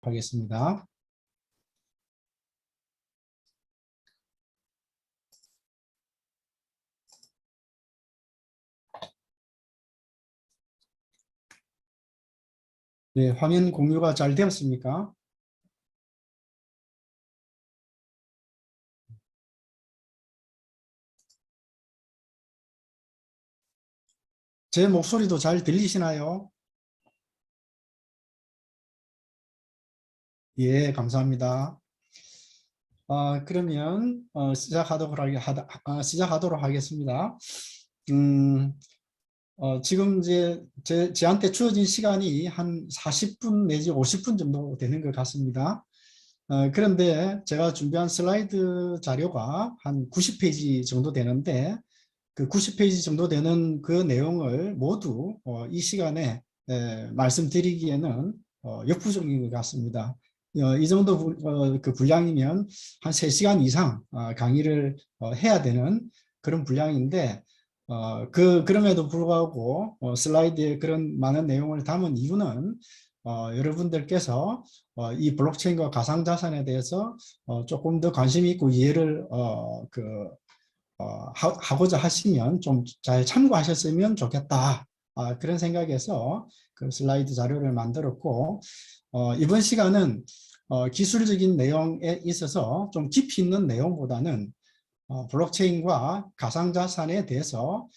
하겠습니다. 네, 화면 공유가 잘 되었습니까? 제 목소리도 잘 들리시나요? 예, 감사합니다. 그러면 시작하도록 하겠습니다. 음, 지금 이제 저한테 주어진 시간이 한 40분 내지 50분 정도 되는 것 같습니다. 그런데 제가 준비한 슬라이드 자료가 한 90페이지 정도 되는데 그 90페이지 정도 되는 그 내용을 모두 이 시간에 말씀드리기에는 역부족인 것 같습니다. 이 정도 그 분량이면 한 3시간 이상 강의를 해야 되는 그런 분량인데 그럼에도 불구하고 슬라이드에 그런 많은 내용을 담은 이유는 여러분들께서 이 블록체인과 가상자산에 대해서 조금 더 관심 있고 이해를 하고자 하시면 좀 잘 참고하셨으면 좋겠다. 그런 생각에서 그 슬라이드 자료를 만들었고, 이번 시간은 기술적인 내용에 있어서 좀 깊이 있는 내용보다는 블록체인과 가상자산에 대해서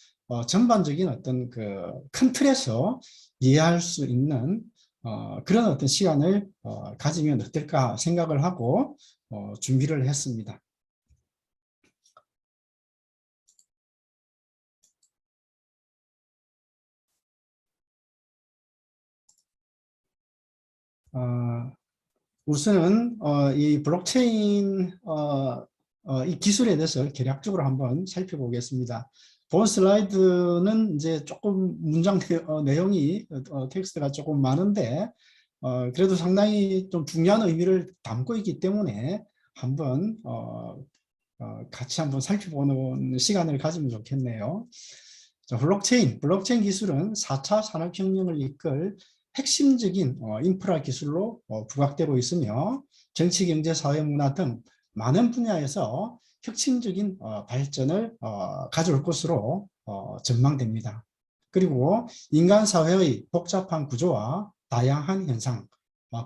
전반적인 어떤 그 큰 틀에서 이해할 수 있는 그런 어떤 시간을 가지면 어떨까 생각을 하고 준비를 했습니다. 우선은 이 블록체인 이 기술에 대해서 개략적으로 한번 살펴보겠습니다. 본 슬라이드는 이제 조금 문장 내용이 텍스트가 조금 많은데 그래도 상당히 좀 중요한 의미를 담고 있기 때문에 한번 같이 한번 살펴보는 시간을 가지면 좋겠네요. 자, 블록체인 기술은 4차 산업혁명을 이끌 핵심적인 인프라 기술로 부각되고 있으며 정치, 경제, 사회, 문화 등 많은 분야에서 혁신적인 발전을 가져올 것으로 전망됩니다. 그리고 인간 사회의 복잡한 구조와 다양한 현상,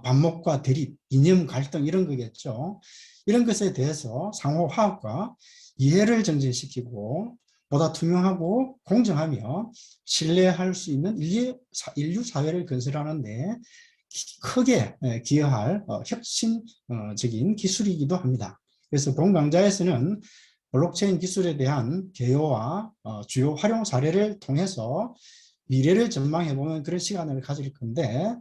반목과 대립, 이념 갈등 이런 거겠죠. 이런 것에 대해서 상호 화합과 이해를 증진시키고 보다 투명하고 공정하며 신뢰할 수 있는 인류 사회를 건설하는 데 크게 기여할 혁신적인 기술이기도 합니다. 그래서 본 강좌에서는 블록체인 기술에 대한 개요와 주요 활용 사례를 통해서 미래를 전망해보는 그런 시간을 가질 건데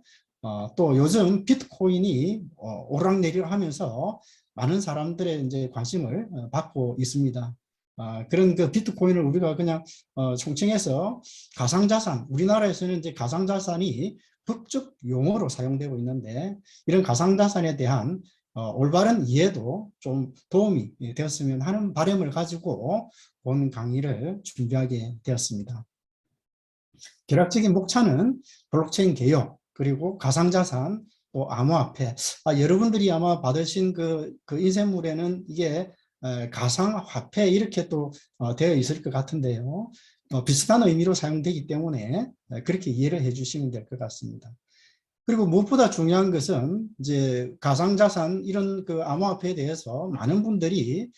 또 요즘 비트코인이 오락내리락 하면서 많은 사람들의 이제 관심을 받고 있습니다. 그런 그 비트코인을 우리가 그냥 총칭해서 가상자산, 우리나라에서는 이제 가상자산이 법적 용어로 사용되고 있는데 이런 가상자산에 대한 올바른 이해도 좀 도움이 되었으면 하는 바람을 가지고 본 강의를 준비하게 되었습니다. 결합적인 목차는 블록체인 개요, 그리고 가상자산, 또 암호화폐. 여러분들이 아마 받으신 그 인쇄물에는 이게 가상화폐 이렇게 또 되어 있을 것 같은데요. 비슷한 의미로 사용되기 때문에 그렇게 이해를 해주시면 될 것 같습니다. 그리고 무엇보다 중요한 것은 이제 가상자산 이런 그 암호화폐에 대해서 많은 분들이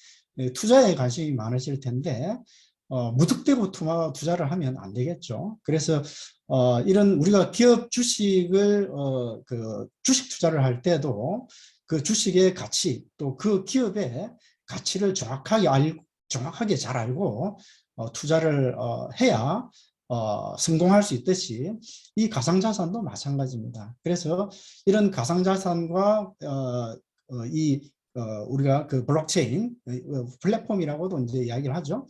투자에 관심이 많으실 텐데 무턱대고 투자를 하면 안 되겠죠. 그래서 이런 우리가 기업 주식을 그 주식 투자를 할 때도 그 주식의 가치 또 그 기업의 가치를 정확하게 잘 알고 투자를 해야 성공할 수 있듯이 이 가상자산도 마찬가지입니다. 그래서 이런 가상자산과 우리가 그 블록체인 플랫폼이라고도 이제 이야기를 하죠.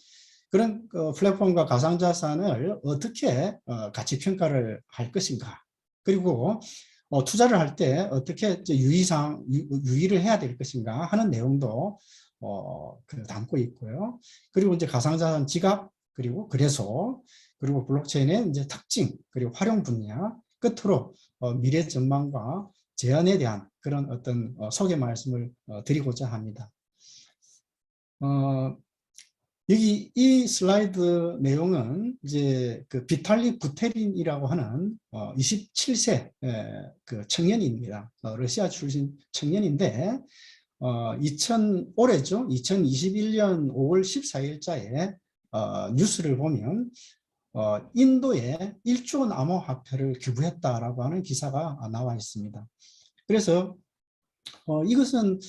그런 플랫폼과 가상자산을 어떻게 가치 평가를 할 것인가. 그리고 투자를 할 때 어떻게 유의를 해야 될 것인가 하는 내용도 담고 있고요. 그리고 이제 가상자산 지갑, 그리고 거래소, 그리고 블록체인의 이제 특징, 그리고 활용 분야, 끝으로 미래 전망과 제안에 대한 그런 어떤 소개 말씀을 드리고자 합니다. 여기 이 슬라이드 내용은 이제 그 비탈리 부테린이라고 하는 27세 그 청년입니다. 러시아 출신 청년인데 올해죠. 2021년 5월 14일자에 뉴스를 보면 인도에 1조 원 암호화폐를 기부했다라고 하는 기사가 나와 있습니다. 그래서 이것은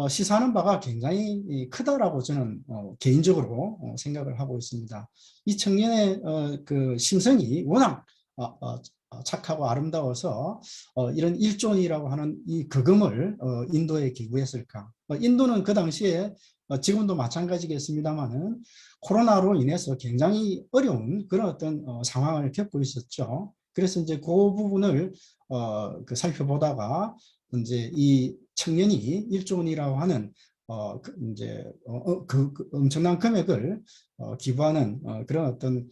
시사하는 바가 굉장히 크다라고 저는 개인적으로 생각을 하고 있습니다. 이 청년의 그 심성이 워낙 착하고 아름다워서 이런 1조 원이라고 하는 이 거금을 인도에 기부했을까? 인도는 그 당시에 지금도 마찬가지겠습니다만은 코로나로 인해서 굉장히 어려운 그런 어떤 상황을 겪고 있었죠. 그래서 이제 그 부분을 살펴보다가 이제 이 청년이 1조 원이라고 하는 그 엄청난 금액을 기부하는 그런 어떤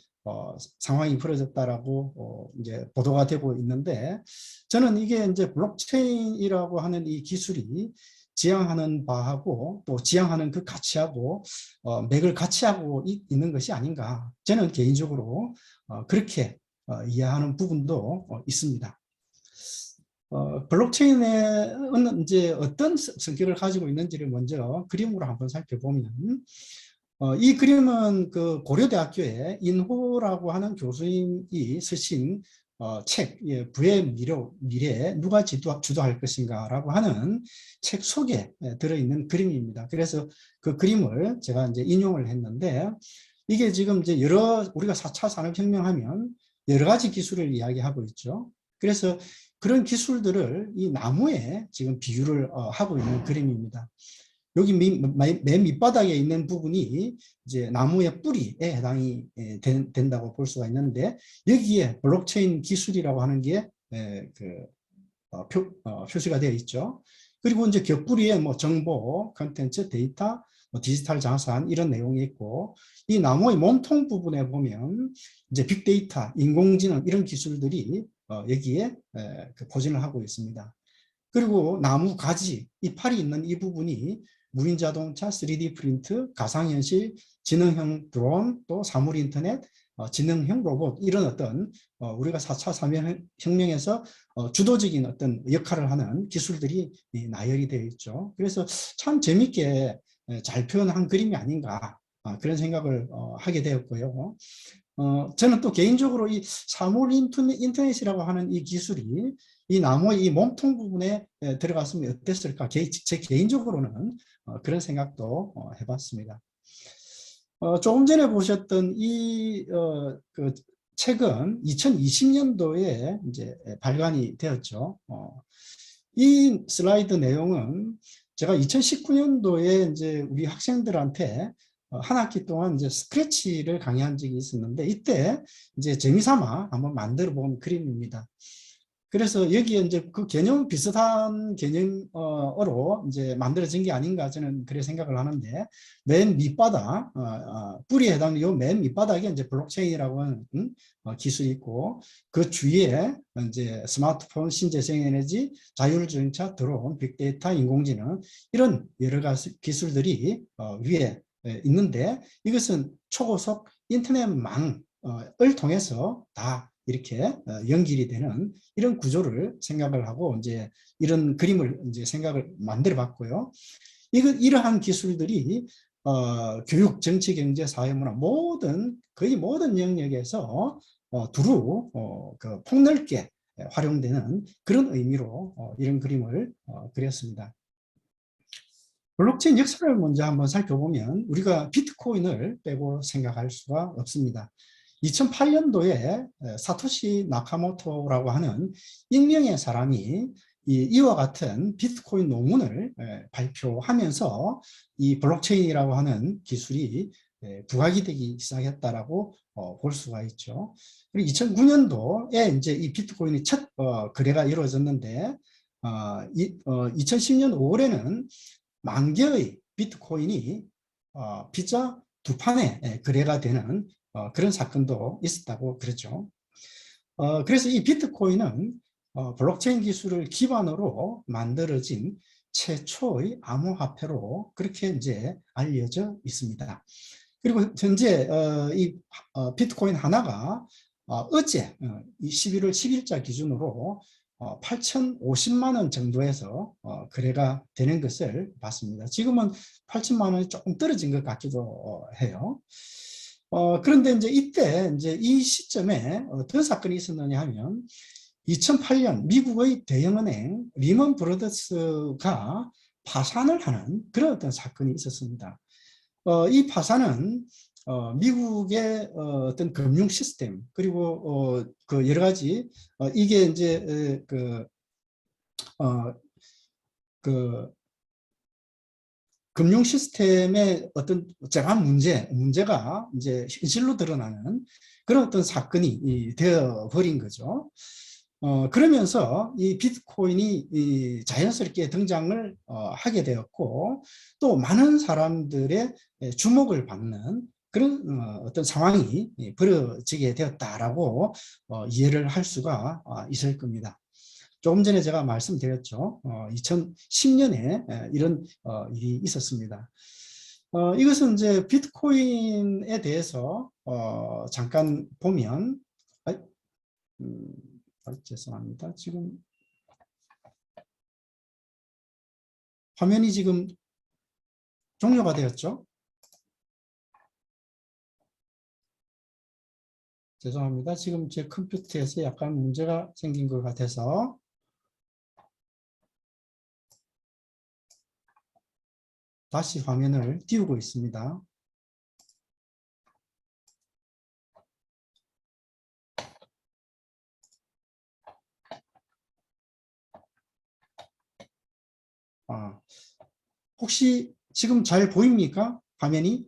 상황이 벌어졌다라고 이제 보도가 되고 있는데, 저는 이게 이제 블록체인이라고 하는 이 기술이 지향하는 바하고 또 지향하는 그 가치하고 맥을 같이 하고 있는 것이 아닌가, 저는 개인적으로 그렇게 이해하는 부분도 있습니다. 블록체인은 이제 어떤 성격을 가지고 있는지를 먼저 그림으로 한번 살펴보면, 이 그림은 그 고려대학교의 인호라고 하는 교수님이 쓰신 책, 부의 미래에 누가 주도할 것인가 라고 하는 책 속에 들어있는 그림입니다. 그래서 그 그림을 제가 이제 인용을 했는데, 이게 지금 이제 우리가 4차 산업혁명 하면 여러 가지 기술을 이야기하고 있죠. 그래서 그런 기술들을 이 나무에 지금 비유를 하고 있는 그림입니다. 여기 맨 밑바닥에 있는 부분이 이제 나무의 뿌리에 해당이 된다고 볼 수가 있는데, 여기에 블록체인 기술이라고 하는 게 표시가 되어 있죠. 그리고 이제 곁뿌리에 뭐 정보, 컨텐츠, 데이터, 디지털 자산 이런 내용이 있고, 이 나무의 몸통 부분에 보면 이제 빅데이터, 인공지능 이런 기술들이 여기에 포진을 하고 있습니다. 그리고 나무 가지, 이파리 있는 이 부분이 무인자동차, 3D 프린트, 가상현실, 지능형 드론, 또 사물인터넷, 지능형 로봇 이런 어떤 우리가 4차 산업혁명에서 주도적인 어떤 역할을 하는 기술들이 나열이 되어 있죠. 그래서 참 재밌게 잘 표현한 그림이 아닌가, 그런 생각을 하게 되었고요. 저는 또 개인적으로 이 사물 인터넷이라고 하는 이 기술이 이 나무의 이 몸통 부분에 들어갔으면 어땠을까, 제 개인적으로는 그런 생각도 해봤습니다. 조금 전에 보셨던 그 책은 2020년도에 이제 발간이 되었죠. 이 슬라이드 내용은 제가 2019년도에 이제 우리 학생들한테 한 학기 동안 이제 스크래치를 강의한 적이 있었는데, 이때 이제 재미삼아 한번 만들어 본 그림입니다. 그래서 여기에 이제 그 개념 비슷한 개념으로 이제 만들어진 게 아닌가, 저는 그렇게 생각을 하는데, 맨 밑바닥 뿌리에 해당하는 요 맨 밑바닥에 이제 블록체인이라고 하는 기술이 있고, 그 주위에 이제 스마트폰, 신재생에너지, 자율주행차, 드론, 빅데이터, 인공지능 이런 여러 가지 기술들이 위에 있는데, 이것은 초고속 인터넷망을 통해서 다 이렇게 연결이 되는 이런 구조를 생각을 하고 이제 이런 그림을 이제 생각을 만들어 봤고요. 이러한 기술들이 교육, 정치, 경제, 사회, 문화 거의 모든 영역에서 두루 폭넓게 활용되는 그런 의미로 이런 그림을 그렸습니다. 블록체인 역사를 먼저 한번 살펴보면 우리가 비트코인을 빼고 생각할 수가 없습니다. 2008년도에 사토시 나카모토라고 하는 익명의 사람이 이와 같은 비트코인 논문을 발표하면서 이 블록체인이라고 하는 기술이 부각이 되기 시작했다라고 볼 수가 있죠. 그리고 2009년도에 이제 이 비트코인의 첫 거래가 이루어졌는데, 2010년 5월에는 만 개의 비트코인이 피자 2판에 거래가 되는 그런 사건도 있었다고 그러죠. 그래서 이 비트코인은 블록체인 기술을 기반으로 만들어진 최초의 암호화폐로 그렇게 이제 알려져 있습니다. 그리고 현재 이 비트코인 하나가 어제 이 11월 10일자 기준으로 8,050만 원 정도에서 거래가 되는 것을 봤습니다. 지금은 8천만 원이 조금 떨어진 것 같기도 해요. 그런데 이제 이때 이제 이 시점에 어떤 사건이 있었느냐 하면 2008년 미국의 대형은행 리먼 브러더스가 파산을 하는 그런 어떤 사건이 있었습니다. 이 파산은 미국의 어떤 금융 시스템 그리고 그 여러 가지 이게 이제 그 금융 시스템의 어떤 재반 문제가 이제 현실로 드러나는 그런 어떤 사건이 되어 버린 거죠. 그러면서 이 비트코인이 자연스럽게 등장을 하게 되었고 또 많은 사람들의 주목을 받는 그런 어떤 상황이 벌어지게 되었다라고 이해를 할 수가 있을 겁니다. 조금 전에 제가 말씀드렸죠. 2010년에 이런 일이 있었습니다. 이것은 이제 비트코인에 대해서 잠깐 보면 죄송합니다. 지금 화면이 지금 종료가 되었죠. 죄송합니다. 지금 제 컴퓨터에서 약간 문제가 생긴 것 같아서 다시 화면을 띄우고 있습니다. 혹시 지금 잘 보입니까? 화면이?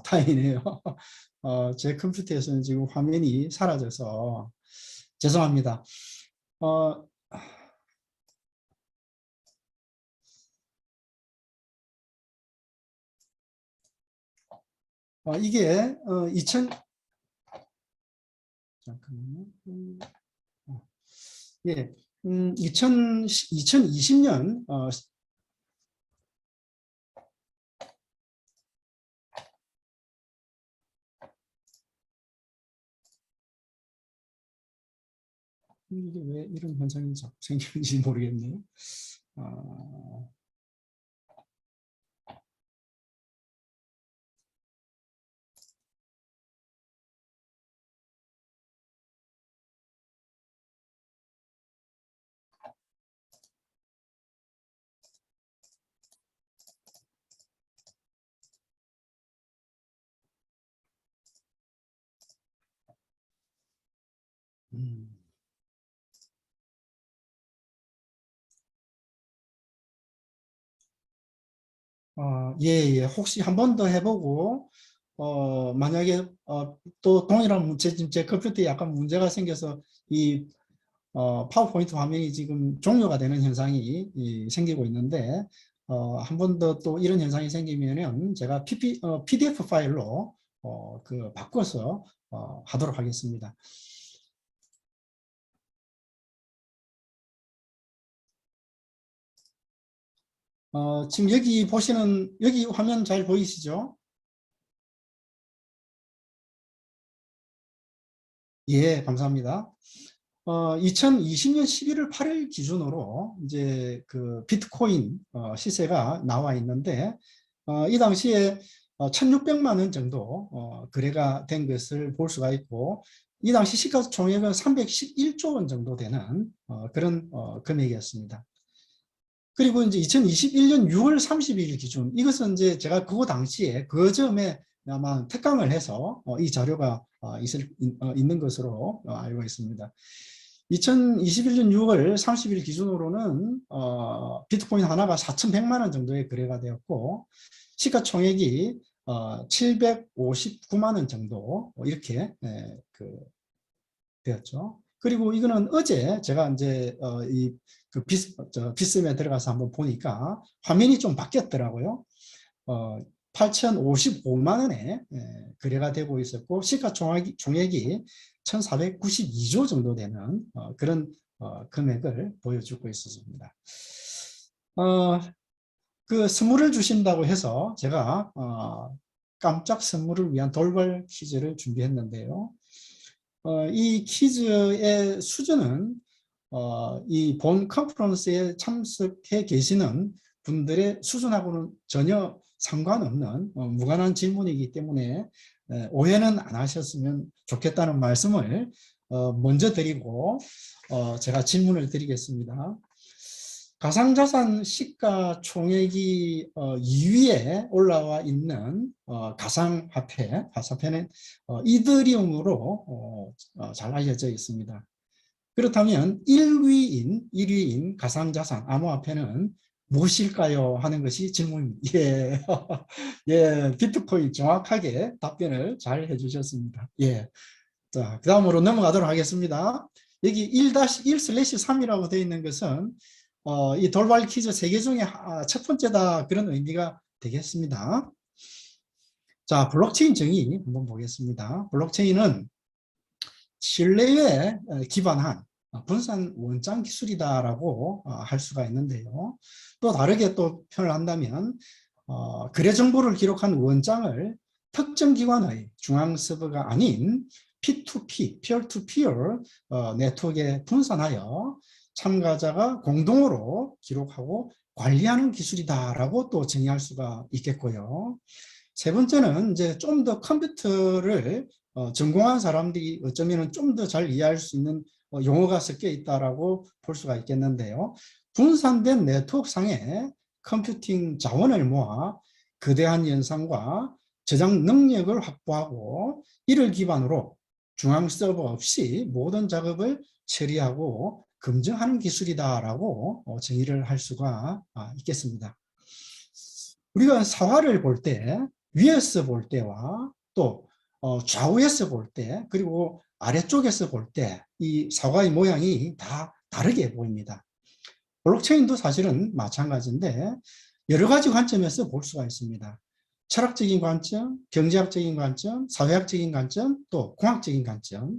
다행이네요. 제 컴퓨터에서는 지금 화면이 사라져서 죄송합니다. 어, 이게 잠깐만요. 예, 2020년 이게 왜 이런 현상이 생기는지 모르겠네요. 음. 혹시 한 번 더 해보고, 만약에, 또 동일한 문제, 지금 제 컴퓨터에 약간 문제가 생겨서 이, 파워포인트 화면이 지금 종료가 되는 현상이 생기고 있는데, 한 번 더 또 이런 현상이 생기면은 제가 PDF 파일로, 바꿔서, 하도록 하겠습니다. 지금 여기 보시는, 여기 화면 잘 보이시죠? 예, 감사합니다. 2020년 11월 8일 기준으로 이제 그 비트코인 시세가 나와 있는데, 이 당시에 1,600만 원 정도 거래가 된 것을 볼 수가 있고, 이 당시 시가총액은 311조 원 정도 되는 그런 금액이었습니다. 그리고 이제 2021년 6월 30일 기준, 이것은 이제 제가 그 당시에 그 점에 아마 특강을 해서 이 자료가 있는 것으로 알고 있습니다. 2021년 6월 30일 기준으로는 비트코인 하나가 4,100만 원 정도의 거래가 되었고 시가총액이 759만 원 정도 이렇게 되었죠. 그리고 이거는 어제 제가 이제 이그 비스에 들어가서 한번 보니까 화면이 좀 바뀌었더라고요. 8,055만 원에 거래가 되고 있었고 시가총액이 1,492조 정도 되는 그런 금액을 보여주고 있었습니다. 그 선물을 주신다고 해서 제가 깜짝 선물을 위한 돌발 퀴즈를 준비했는데요. 이 퀴즈의 수준은 이 본 컨퍼런스에 참석해 계시는 분들의 수준하고는 전혀 상관없는 무관한 질문이기 때문에 오해는 안 하셨으면 좋겠다는 말씀을 먼저 드리고 제가 질문을 드리겠습니다. 가상자산 시가총액이 2위에 올라와 있는 가상화폐는 이더리움으로 잘 알려져 있습니다. 그렇다면 1위인 가상자산 암호화폐는 무엇일까요? 하는 것이 질문입니다. 예, 예, 비트코인 정확하게 답변을 잘 해주셨습니다. 예, 자, 그 다음으로 넘어가도록 하겠습니다. 여기 1-1/3이라고 되어 있는 것은 이 돌발 퀴즈 3개 중에 첫 번째다 그런 의미가 되겠습니다. 자, 블록체인 정의 한번 보겠습니다. 블록체인은 신뢰에 기반한 분산 원장 기술이다라고 할 수가 있는데요. 또 다르게 또 표현을 한다면 거래 정보를 기록한 원장을 특정 기관의 중앙 서버가 아닌 P2P, peer-to-peer 네트워크에 분산하여 참가자가 공동으로 기록하고 관리하는 기술이다라고 또 정의할 수가 있겠고요. 세 번째는 이제 좀 더 컴퓨터를 전공한 사람들이 어쩌면 좀 더 잘 이해할 수 있는 용어가 섞여 있다라고 볼 수가 있겠는데요. 분산된 네트워크상에 컴퓨팅 자원을 모아 거대한 연산과 저장 능력을 확보하고 이를 기반으로 중앙 서버 없이 모든 작업을 처리하고 검증하는 기술이다라고 정의를 할 수가 있겠습니다. 우리가 사화를 볼 때 위에서 볼 때와 또 좌우에서 볼 때 그리고 아래쪽에서 볼 때 이 사과의 모양이 다 다르게 보입니다. 블록체인도 사실은 마찬가지인데 여러 가지 관점에서 볼 수가 있습니다. 철학적인 관점, 경제학적인 관점, 사회학적인 관점, 또 공학적인 관점.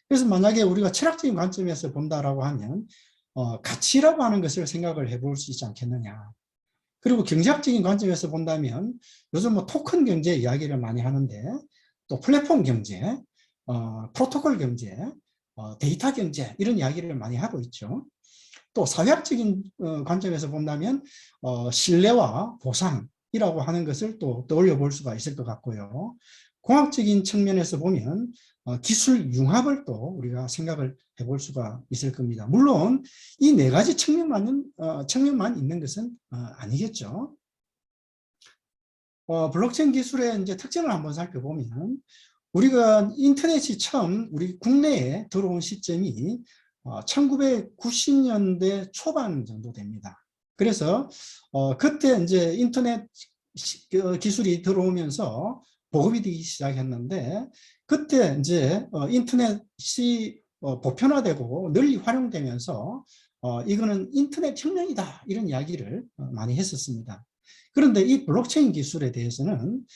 그래서 만약에 우리가 철학적인 관점에서 본다라고 하면 가치라고 하는 것을 생각을 해볼 수 있지 않겠느냐. 그리고 경제학적인 관점에서 본다면 요즘 뭐 토큰 경제 이야기를 많이 하는데 또 플랫폼 경제, 프로토콜 경제, 데이터 경제 이런 이야기를 많이 하고 있죠. 또 사회학적인 관점에서 본다면 신뢰와 보상이라고 하는 것을 또 떠올려 볼 수가 있을 것 같고요. 공학적인 측면에서 보면 기술 융합을 또 우리가 생각을 해볼 수가 있을 겁니다. 물론 이 네 가지 측면만 있는 것은 아니겠죠. 블록체인 기술의 이제 특징을 한번 살펴보면 우리가 인터넷이 처음 우리 국내에 들어온 시점이 1990년대 초반 정도 됩니다. 그래서 그때 이제 인터넷 기술이 들어오면서 보급이 되기 시작했는데 그때 이제 인터넷이 보편화되고 널리 활용되면서 이거는 인터넷 혁명이다 이런 이야기를 많이 했었습니다. 그런데 이 블록체인 기술에 대해서는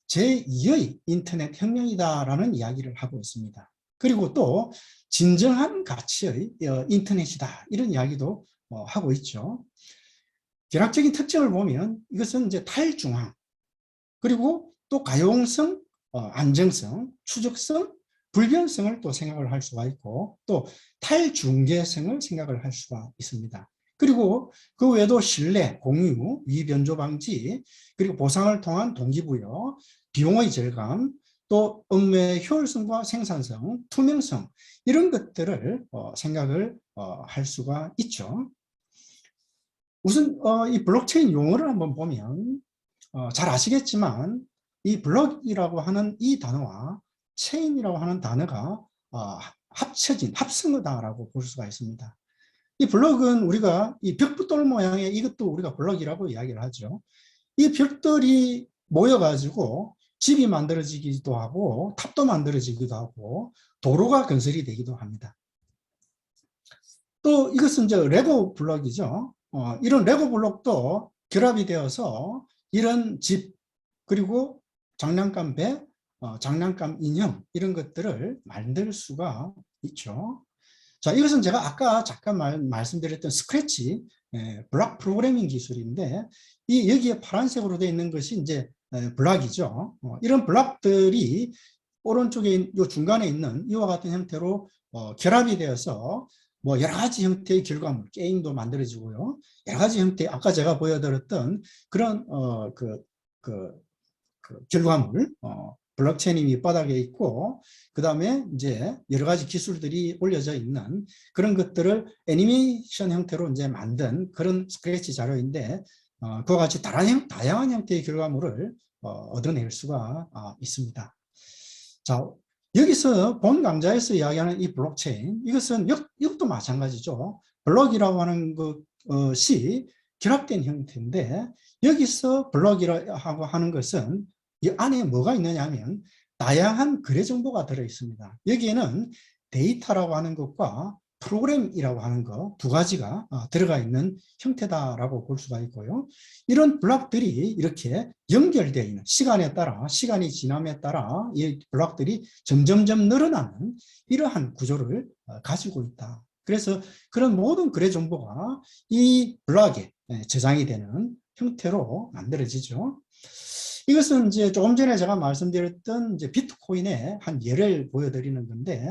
제2의 인터넷 혁명이다라는 이야기를 하고 있습니다. 그리고 또 진정한 가치의 인터넷이다 이런 이야기도 하고 있죠. 결합적인 특징을 보면 이것은 이제 탈중앙 그리고 또 가용성, 안정성, 추적성, 불변성을 또 생각을 할 수가 있고 또 탈중개성을 생각을 할 수가 있습니다. 그리고 그 외에도 신뢰, 공유, 위변조 방지, 그리고 보상을 통한 동기부여, 비용의 절감, 또 업무의 효율성과 생산성, 투명성 이런 것들을 생각을 할 수가 있죠. 우선 이 블록체인 용어를 한번 보면 잘 아시겠지만 이 블록이라고 하는 이 단어와 체인이라고 하는 단어가 합쳐진 합성어다라고 볼 수가 있습니다. 이 블록은 우리가 이 벽돌 모양의 이것도 우리가 블록이라고 이야기를 하죠. 이 벽돌이 모여가지고 집이 만들어지기도 하고 탑도 만들어지기도 하고 도로가 건설이 되기도 합니다. 또 이것은 이제 레고 블록이죠. 이런 레고 블록도 결합이 되어서 이런 집, 그리고 장난감 배, 장난감 인형 이런 것들을 만들 수가 있죠. 자, 이것은 제가 아까 잠깐 말씀드렸던 스크래치 블락 프로그래밍 기술인데 여기에 파란색으로 되어 있는 것이 이제 블락이죠. 이런 블락들이 오른쪽에 요 중간에 있는 이와 같은 형태로 결합이 되어서 뭐 여러 가지 형태의 결과물, 게임도 만들어지고요. 여러 가지 형태, 아까 제가 보여드렸던 그런 결과물, 블록체인이 밑바닥에 있고, 그 다음에 이제 여러 가지 기술들이 올려져 있는 그런 것들을 애니메이션 형태로 이제 만든 그런 스크래치 자료인데, 그와 같이 다양한 형태의 결과물을 얻어낼 수가 있습니다. 자, 여기서 본 강좌에서 이야기하는 이 블록체인, 이것도 마찬가지죠. 블록이라고 하는 것이 결합된 형태인데, 여기서 블록이라고 하는 것은 이 안에 뭐가 있느냐 하면 다양한 거래 정보가 들어 있습니다. 여기에는 데이터라고 하는 것과 프로그램이라고 하는 것 두 가지가 들어가 있는 형태다라고 볼 수가 있고요. 이런 블록들이 이렇게 연결되어 있는 시간이 지남에 따라 이 블록들이 점점점 늘어나는 이러한 구조를 가지고 있다. 그래서 그런 모든 거래 정보가 이 블록에 저장이 되는 형태로 만들어지죠. 이것은 이제 조금 전에 제가 말씀드렸던 이제 비트코인의 한 예를 보여드리는 건데,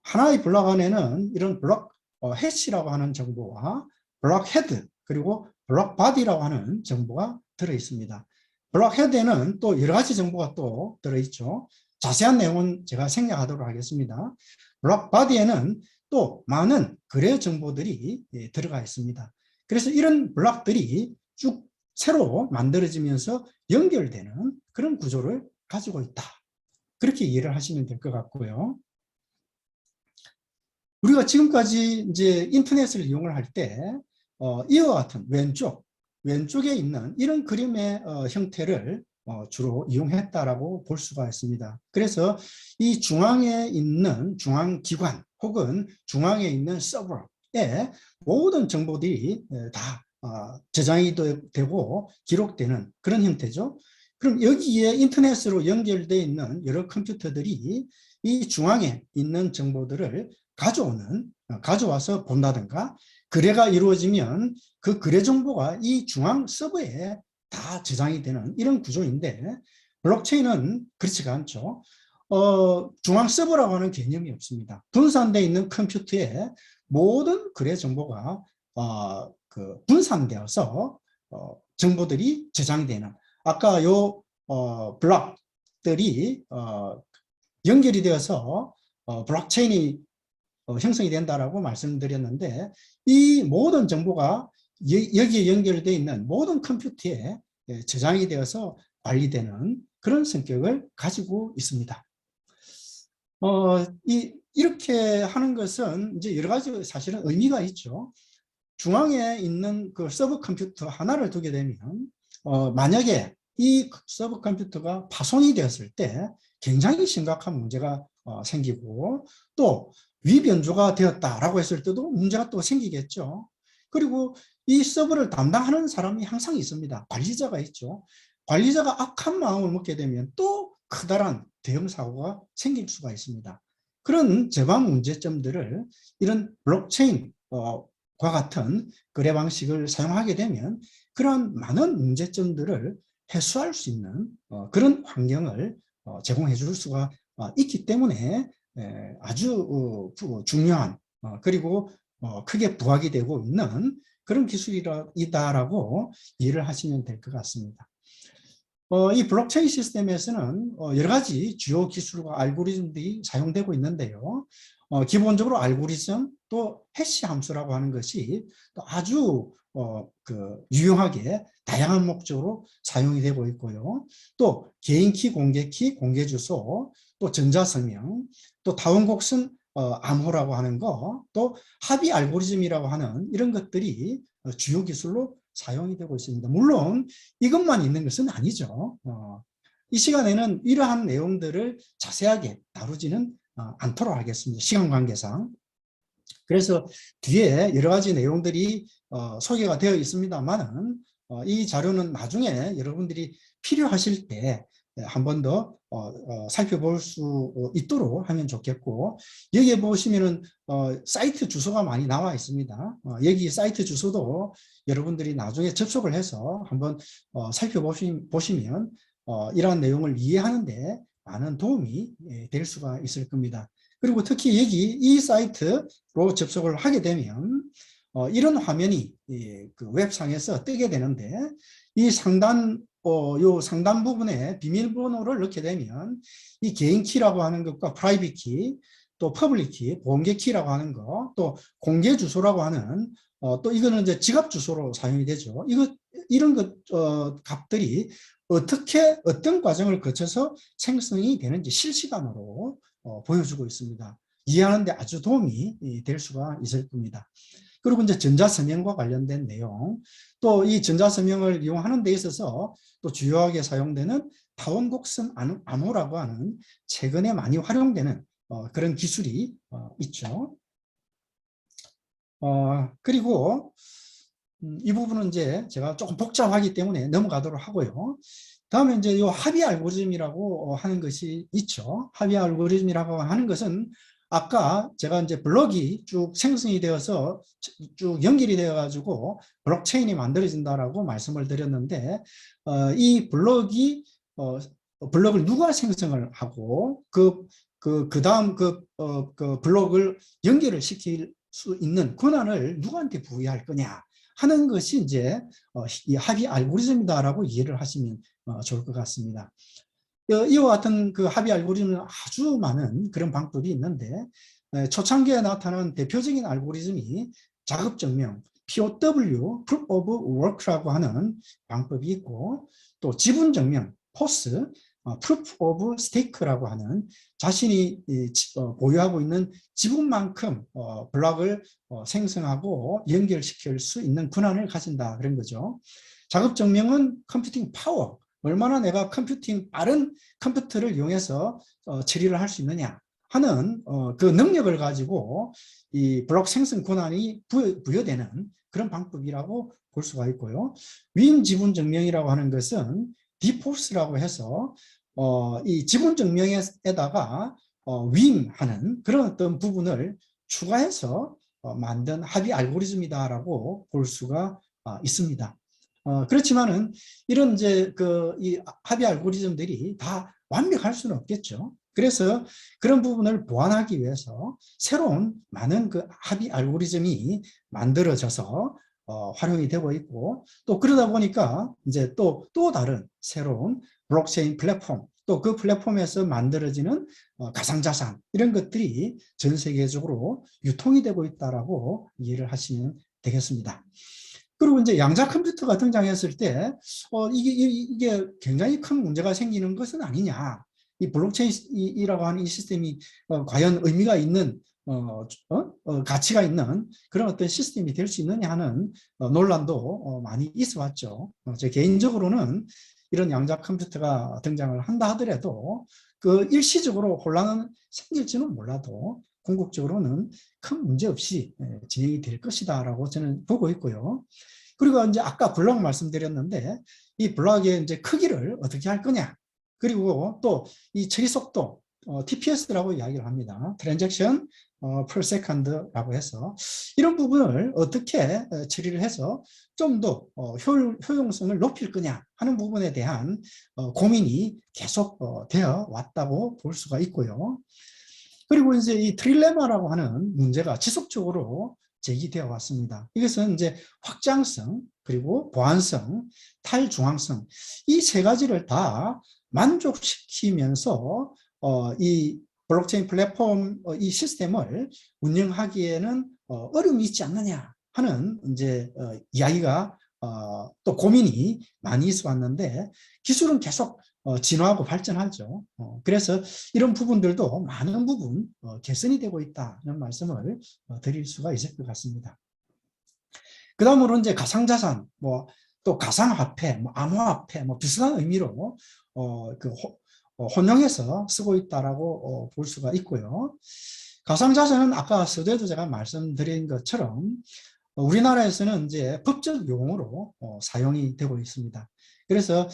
하나의 블록 안에는 이런 블록 해시라고 하는 정보와 블록 헤드 그리고 블록 바디라고 하는 정보가 들어 있습니다. 블록 헤드에는 또 여러 가지 정보가 또 들어 있죠. 자세한 내용은 제가 생략하도록 하겠습니다. 블록 바디에는 또 많은 거래 정보들이 들어가 있습니다. 그래서 이런 블록들이 쭉 새로 만들어지면서 연결되는 그런 구조를 가지고 있다. 그렇게 이해를 하시면 될 것 같고요. 우리가 지금까지 이제 인터넷을 이용을 할 때 이와 같은 왼쪽에 있는 이런 그림의 형태를 주로 이용했다라고 볼 수가 있습니다. 그래서 이 중앙에 있는 중앙기관 혹은 중앙에 있는 서버에 모든 정보들이 다 저장이 되고 기록되는 그런 형태죠. 그럼 여기에 인터넷으로 연결되어 있는 여러 컴퓨터들이 이 중앙에 있는 정보들을 가져와서 본다든가, 거래가 이루어지면 그 거래 정보가 이 중앙 서버에 다 저장이 되는 이런 구조인데, 블록체인은 그렇지가 않죠. 중앙 서버라고 하는 개념이 없습니다. 분산되어 있는 컴퓨터에 모든 거래 정보가 분산되어서 정보들이 저장이 되는, 아까 요 블록들이 연결이 되어서 블록체인이 형성이 된다라고 말씀드렸는데, 이 모든 정보가 여기에 연결되어 있는 모든 컴퓨터에 저장이 되어서 관리되는 그런 성격을 가지고 있습니다. 이렇게 하는 것은 이제 여러 가지 사실은 의미가 있죠. 중앙에 있는 그 서버 컴퓨터 하나를 두게 되면 만약에 이 서버 컴퓨터가 파손이 되었을 때 굉장히 심각한 문제가 생기고, 또 위변조가 되었다라고 했을 때도 문제가 또 생기겠죠. 그리고 이 서버를 담당하는 사람이 항상 있습니다. 관리자가 있죠. 관리자가 악한 마음을 먹게 되면 또 커다란 대형 사고가 생길 수가 있습니다. 그런 제방 문제점들을 이런 블록체인과 같은 거래 방식을 사용하게 되면 그런 많은 문제점들을 해소할 수 있는 그런 환경을 제공해 줄 수가 있기 때문에 아주 중요한 그리고 크게 부각이 되고 있는 그런 기술이다라고 이해를 하시면 될 것 같습니다. 이 블록체인 시스템에서는 여러 가지 주요 기술과 알고리즘들이 사용되고 있는데요. 기본적으로 알고리즘 또 해시 함수라고 하는 것이 또 아주 유용하게 다양한 목적으로 사용이 되고 있고요. 또 개인키, 공개키, 공개주소, 또 전자서명, 또 다원곡선 암호라고 하는 거, 또 합의 알고리즘이라고 하는 이런 것들이 주요 기술로 사용이 되고 있습니다. 물론 이것만 있는 것은 아니죠. 이 시간에는 이러한 내용들을 자세하게 다루지는 않도록 하겠습니다. 시간 관계상. 그래서 뒤에 여러 가지 내용들이 소개가 되어 있습니다만은 이 자료는 나중에 여러분들이 필요하실 때 한 번 더 살펴볼 수 있도록 하면 좋겠고, 여기에 보시면은 사이트 주소가 많이 나와 있습니다. 여기 사이트 주소도 여러분들이 나중에 접속을 해서 한번 살펴보시면 이러한 내용을 이해하는데 많은 도움이 될 수가 있을 겁니다. 그리고 특히 여기 이 사이트로 접속을 하게 되면 이런 화면이 그 웹상에서 뜨게 되는데, 이 요 상단 부분에 비밀번호를 넣게 되면 이 개인 키라고 하는 것과 프라이빗 키, 또 퍼블릭 키, 공개 키라고 하는 거, 또 공개 주소라고 하는 또 이거는 이제 지갑 주소로 사용이 되죠. 이런 값들이 어떤 과정을 거쳐서 생성이 되는지 실시간으로 보여주고 있습니다. 이해하는데 아주 도움이 될 수가 있을 겁니다. 그리고 이제 전자서명과 관련된 내용, 또 이 전자서명을 이용하는 데 있어서 또 주요하게 사용되는 타원곡선 암호라고 하는 최근에 많이 활용되는 그런 기술이 있죠. 그리고 이 부분은 이제 제가 조금 복잡하기 때문에 넘어가도록 하고요. 다음에 이제 이 합의 알고리즘이라고 하는 것이 있죠. 합의 알고리즘이라고 하는 것은 아까 제가 이제 블록이 쭉 생성이 되어서 쭉 연결이 되어 가지고 블록체인이 만들어진다라고 말씀을 드렸는데, 이 블록을 누가 생성을 하고 그 다음 그 블록을 연결을 시킬 수 있는 권한을 누구한테 부여할 거냐 하는 것이 이제 이 합의 알고리즘이다라고 이해를 하시면 좋을 것 같습니다. 이와 같은 그 합의 알고리즘은 아주 많은 그런 방법이 있는데, 초창기에 나타난 대표적인 알고리즘이 작업증명, POW, Proof of Work라고 하는 방법이 있고, 또 지분증명, POS, Proof of Stake라고 하는 자신이 보유하고 있는 지분만큼 블록을 생성하고 연결시킬 수 있는 권한을 가진다 그런 거죠. 작업증명은 컴퓨팅 파워, 얼마나 내가 빠른 컴퓨터를 이용해서 처리를 할 수 있느냐 하는 그 능력을 가지고 이 블록 생성 권한이 부여되는 그런 방법이라고 볼 수가 있고요. 윈 지분 증명이라고 하는 것은 디포스라고 해서 이 지분 증명에다가 윈하는 그런 어떤 부분을 추가해서 만든 합의 알고리즘이다라고 볼 수가 있습니다. 그렇지만은 이런 이제 이 합의 알고리즘들이 다 완벽할 수는 없겠죠. 그래서 그런 부분을 보완하기 위해서 새로운 많은 그 합의 알고리즘이 만들어져서 활용이 되고 있고, 또 그러다 보니까 이제 또 다른 새로운 블록체인 플랫폼, 또 그 플랫폼에서 만들어지는 가상자산 이런 것들이 전 세계적으로 유통이 되고 있다라고 이해를 하시면 되겠습니다. 그리고 이제 양자 컴퓨터가 등장했을 때 이게 굉장히 큰 문제가 생기는 것은 아니냐. 이 블록체인이라고 하는 이 시스템이 과연 의미가 있는 가치가 있는 그런 어떤 시스템이 될 수 있느냐 하는 논란도 많이 있어 왔죠. 제 개인적으로는 이런 양자 컴퓨터가 등장을 한다 하더라도 그 일시적으로 혼란은 생길지는 몰라도 궁극적으로는 큰 문제 없이 진행이 될 것이다라고 저는 보고 있고요. 그리고 이제 아까 블록 말씀드렸는데, 이 블록의 이제 크기를 어떻게 할 거냐, 그리고 또 이 처리 속도, TPS라고 이야기를 합니다. Transaction per Second라고 해서 이런 부분을 어떻게 처리를 해서 좀 더 효용성을 높일 거냐 하는 부분에 대한 고민이 계속 되어 왔다고 볼 수가 있고요. 그리고 이제 이 트릴레마라고 하는 문제가 지속적으로 제기되어 왔습니다. 이것은 이제 확장성, 그리고 보안성, 탈중앙성, 이 세 가지를 다 만족시키면서 이 블록체인 플랫폼 이 시스템을 운영하기에는 어려움이 있지 않느냐 하는 이제 이야기가 또 고민이 많이 있어 왔는데, 기술은 계속 진화하고 발전하죠. 그래서 이런 부분들도 많은 부분 개선이 되고 있다는 말씀을 드릴 수가 있을 것 같습니다. 그 다음으로 이제 가상자산, 또 가상화폐, 암호화폐, 비슷한 의미로 혼용해서 쓰고 있다라고 볼 수가 있고요. 가상자산은 아까 서두에도 제가 말씀드린 것처럼 우리나라에서는 이제 법적 용어로 사용이 되고 있습니다. 그래서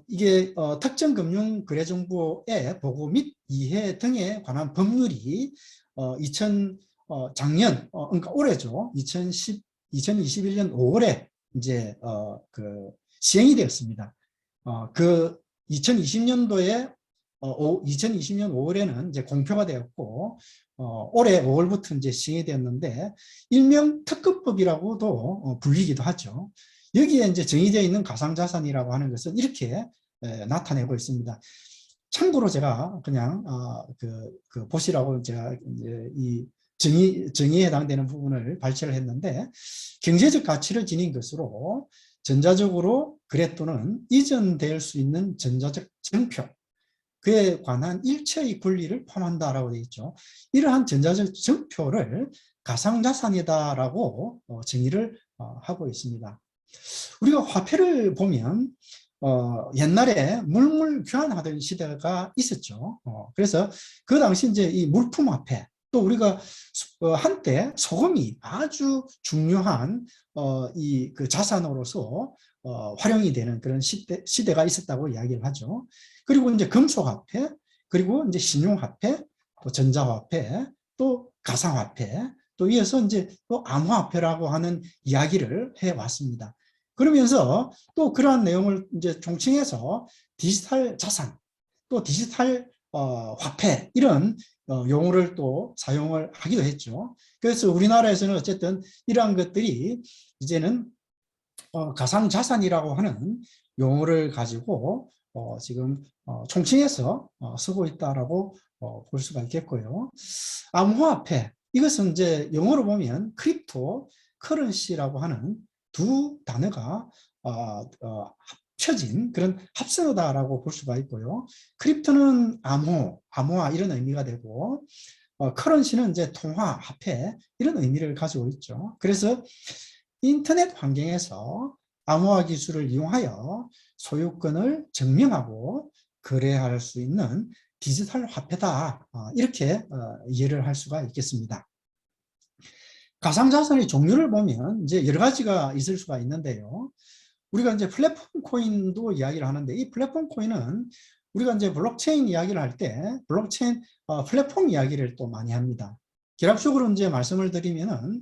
이게 특정금융거래정보의 보고 및 이해 등에 관한 법률이 2000 작년 그러니까 올해죠. 2021년 5월에 이제 그 시행이 되었습니다. 그 2020년도에 2020년 5월에는 이제 공표가 되었고 올해 5월부터 이제 시행이 되었는데 일명 특급법이라고도 불리기도 하죠. 여기에 이제 정의되어 있는 가상자산이라고 하는 것은 이렇게 나타내고 있습니다. 참고로 제가 그냥 그 보시라고 제가 이제 이 정의에 해당되는 부분을 발췌를 했는데 경제적 가치를 지닌 것으로 전자적으로 거래 또는 이전될 수 있는 전자적 정표 그에 관한 일체의 권리를 포함한다라고 되어 있죠. 이러한 전자적 정표를 가상자산이다라고 정의를 하고 있습니다. 우리가 화폐를 보면 옛날에 물물 교환하던 시대가 있었죠. 그래서 그 당시 이제 이 물품 화폐 또 우리가 한때 소금이 아주 중요한 이 그 자산으로서 활용이 되는 그런 시대가 있었다고 이야기를 하죠. 그리고 이제 금속화폐, 그리고 이제 신용화폐, 또 전자화폐, 또 가상화폐, 또 이어서 이제 또 암호화폐라고 하는 이야기를 해왔습니다. 그러면서 또 그러한 내용을 이제 총칭해서 디지털 자산, 또 디지털 화폐 이런 용어를 또 사용을 하기도 했죠. 그래서 우리나라에서는 어쨌든 이러한 것들이 이제는 가상자산이라고 하는 용어를 가지고 지금 총칭해서 쓰고 있다라고 볼 수가 있겠고요. 암호화폐 이것은 이제 영어로 보면 크립토 커런시라고 하는 두 단어가 합쳐진 그런 합성어다라고 볼 수가 있고요. 크립토는 암호화 이런 의미가 되고 커런시는 이제 통화, 화폐 이런 의미를 가지고 있죠. 그래서 인터넷 환경에서 암호화 기술을 이용하여 소유권을 증명하고 거래할 수 있는 디지털 화폐다. 이렇게 이해를 할 수가 있겠습니다. 가상자산의 종류를 보면 이제 여러 가지가 있을 수가 있는데요. 우리가 이제 플랫폼 코인도 이야기를 하는데 이 플랫폼 코인은 우리가 이제 블록체인 이야기를 할 때 블록체인 플랫폼 이야기를 또 많이 합니다. 결합적으로 이제 말씀을 드리면은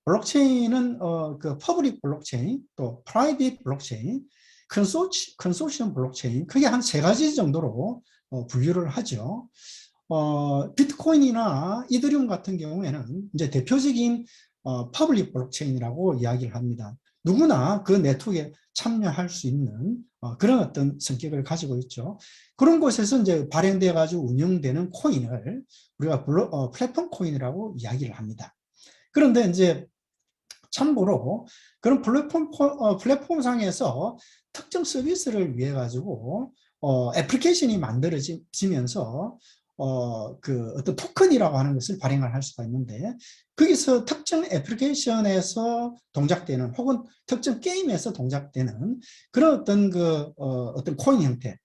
블록체인은 그 퍼블릭 블록체인, 또 프라이빗 블록체인, 컨소시엄 블록체인 크게 한 세 가지 정도로 분류를 하죠. 비트코인이나 이더리움 같은 경우에는 이제 대표적인 퍼블릭 블록체인이라고 이야기를 합니다. 누구나 그 네트워크에 참여할 수 있는 그런 어떤 성격을 가지고 있죠. 그런 곳에서 이제 발행돼 가지고 운영되는 코인을 우리가 플랫폼 코인이라고 이야기를 합니다. 그런데 이제 참고로 그런 플랫폼상에서 특정 서비스를 위해 가지고 애플리케이션이 만들어지면서 그 어떤 토큰이라고 하는 것을 발행을 할 수가 있는데 거기서 특정 애플리케이션에서 동작되는 혹은 특정 게임에서 동작되는 그런 어떤 그 어떤 코인 형태를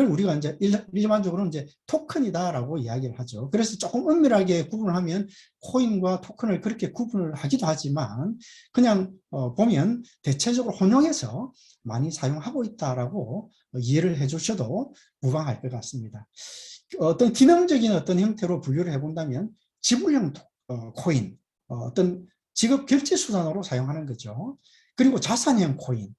우리가 이제 일반적으로 이제 토큰이다라고 이야기를 하죠. 그래서 조금 엄밀하게 구분을 하면 코인과 토큰을 그렇게 구분을 하기도 하지만 그냥 보면 대체적으로 혼용해서 많이 사용하고 있다라고 이해를 해주셔도 무방할 것 같습니다. 어떤 기능적인 어떤 형태로 분류를 해본다면 지불형 코인, 어떤 지급 결제 수단으로 사용하는 거죠. 그리고 자산형 코인,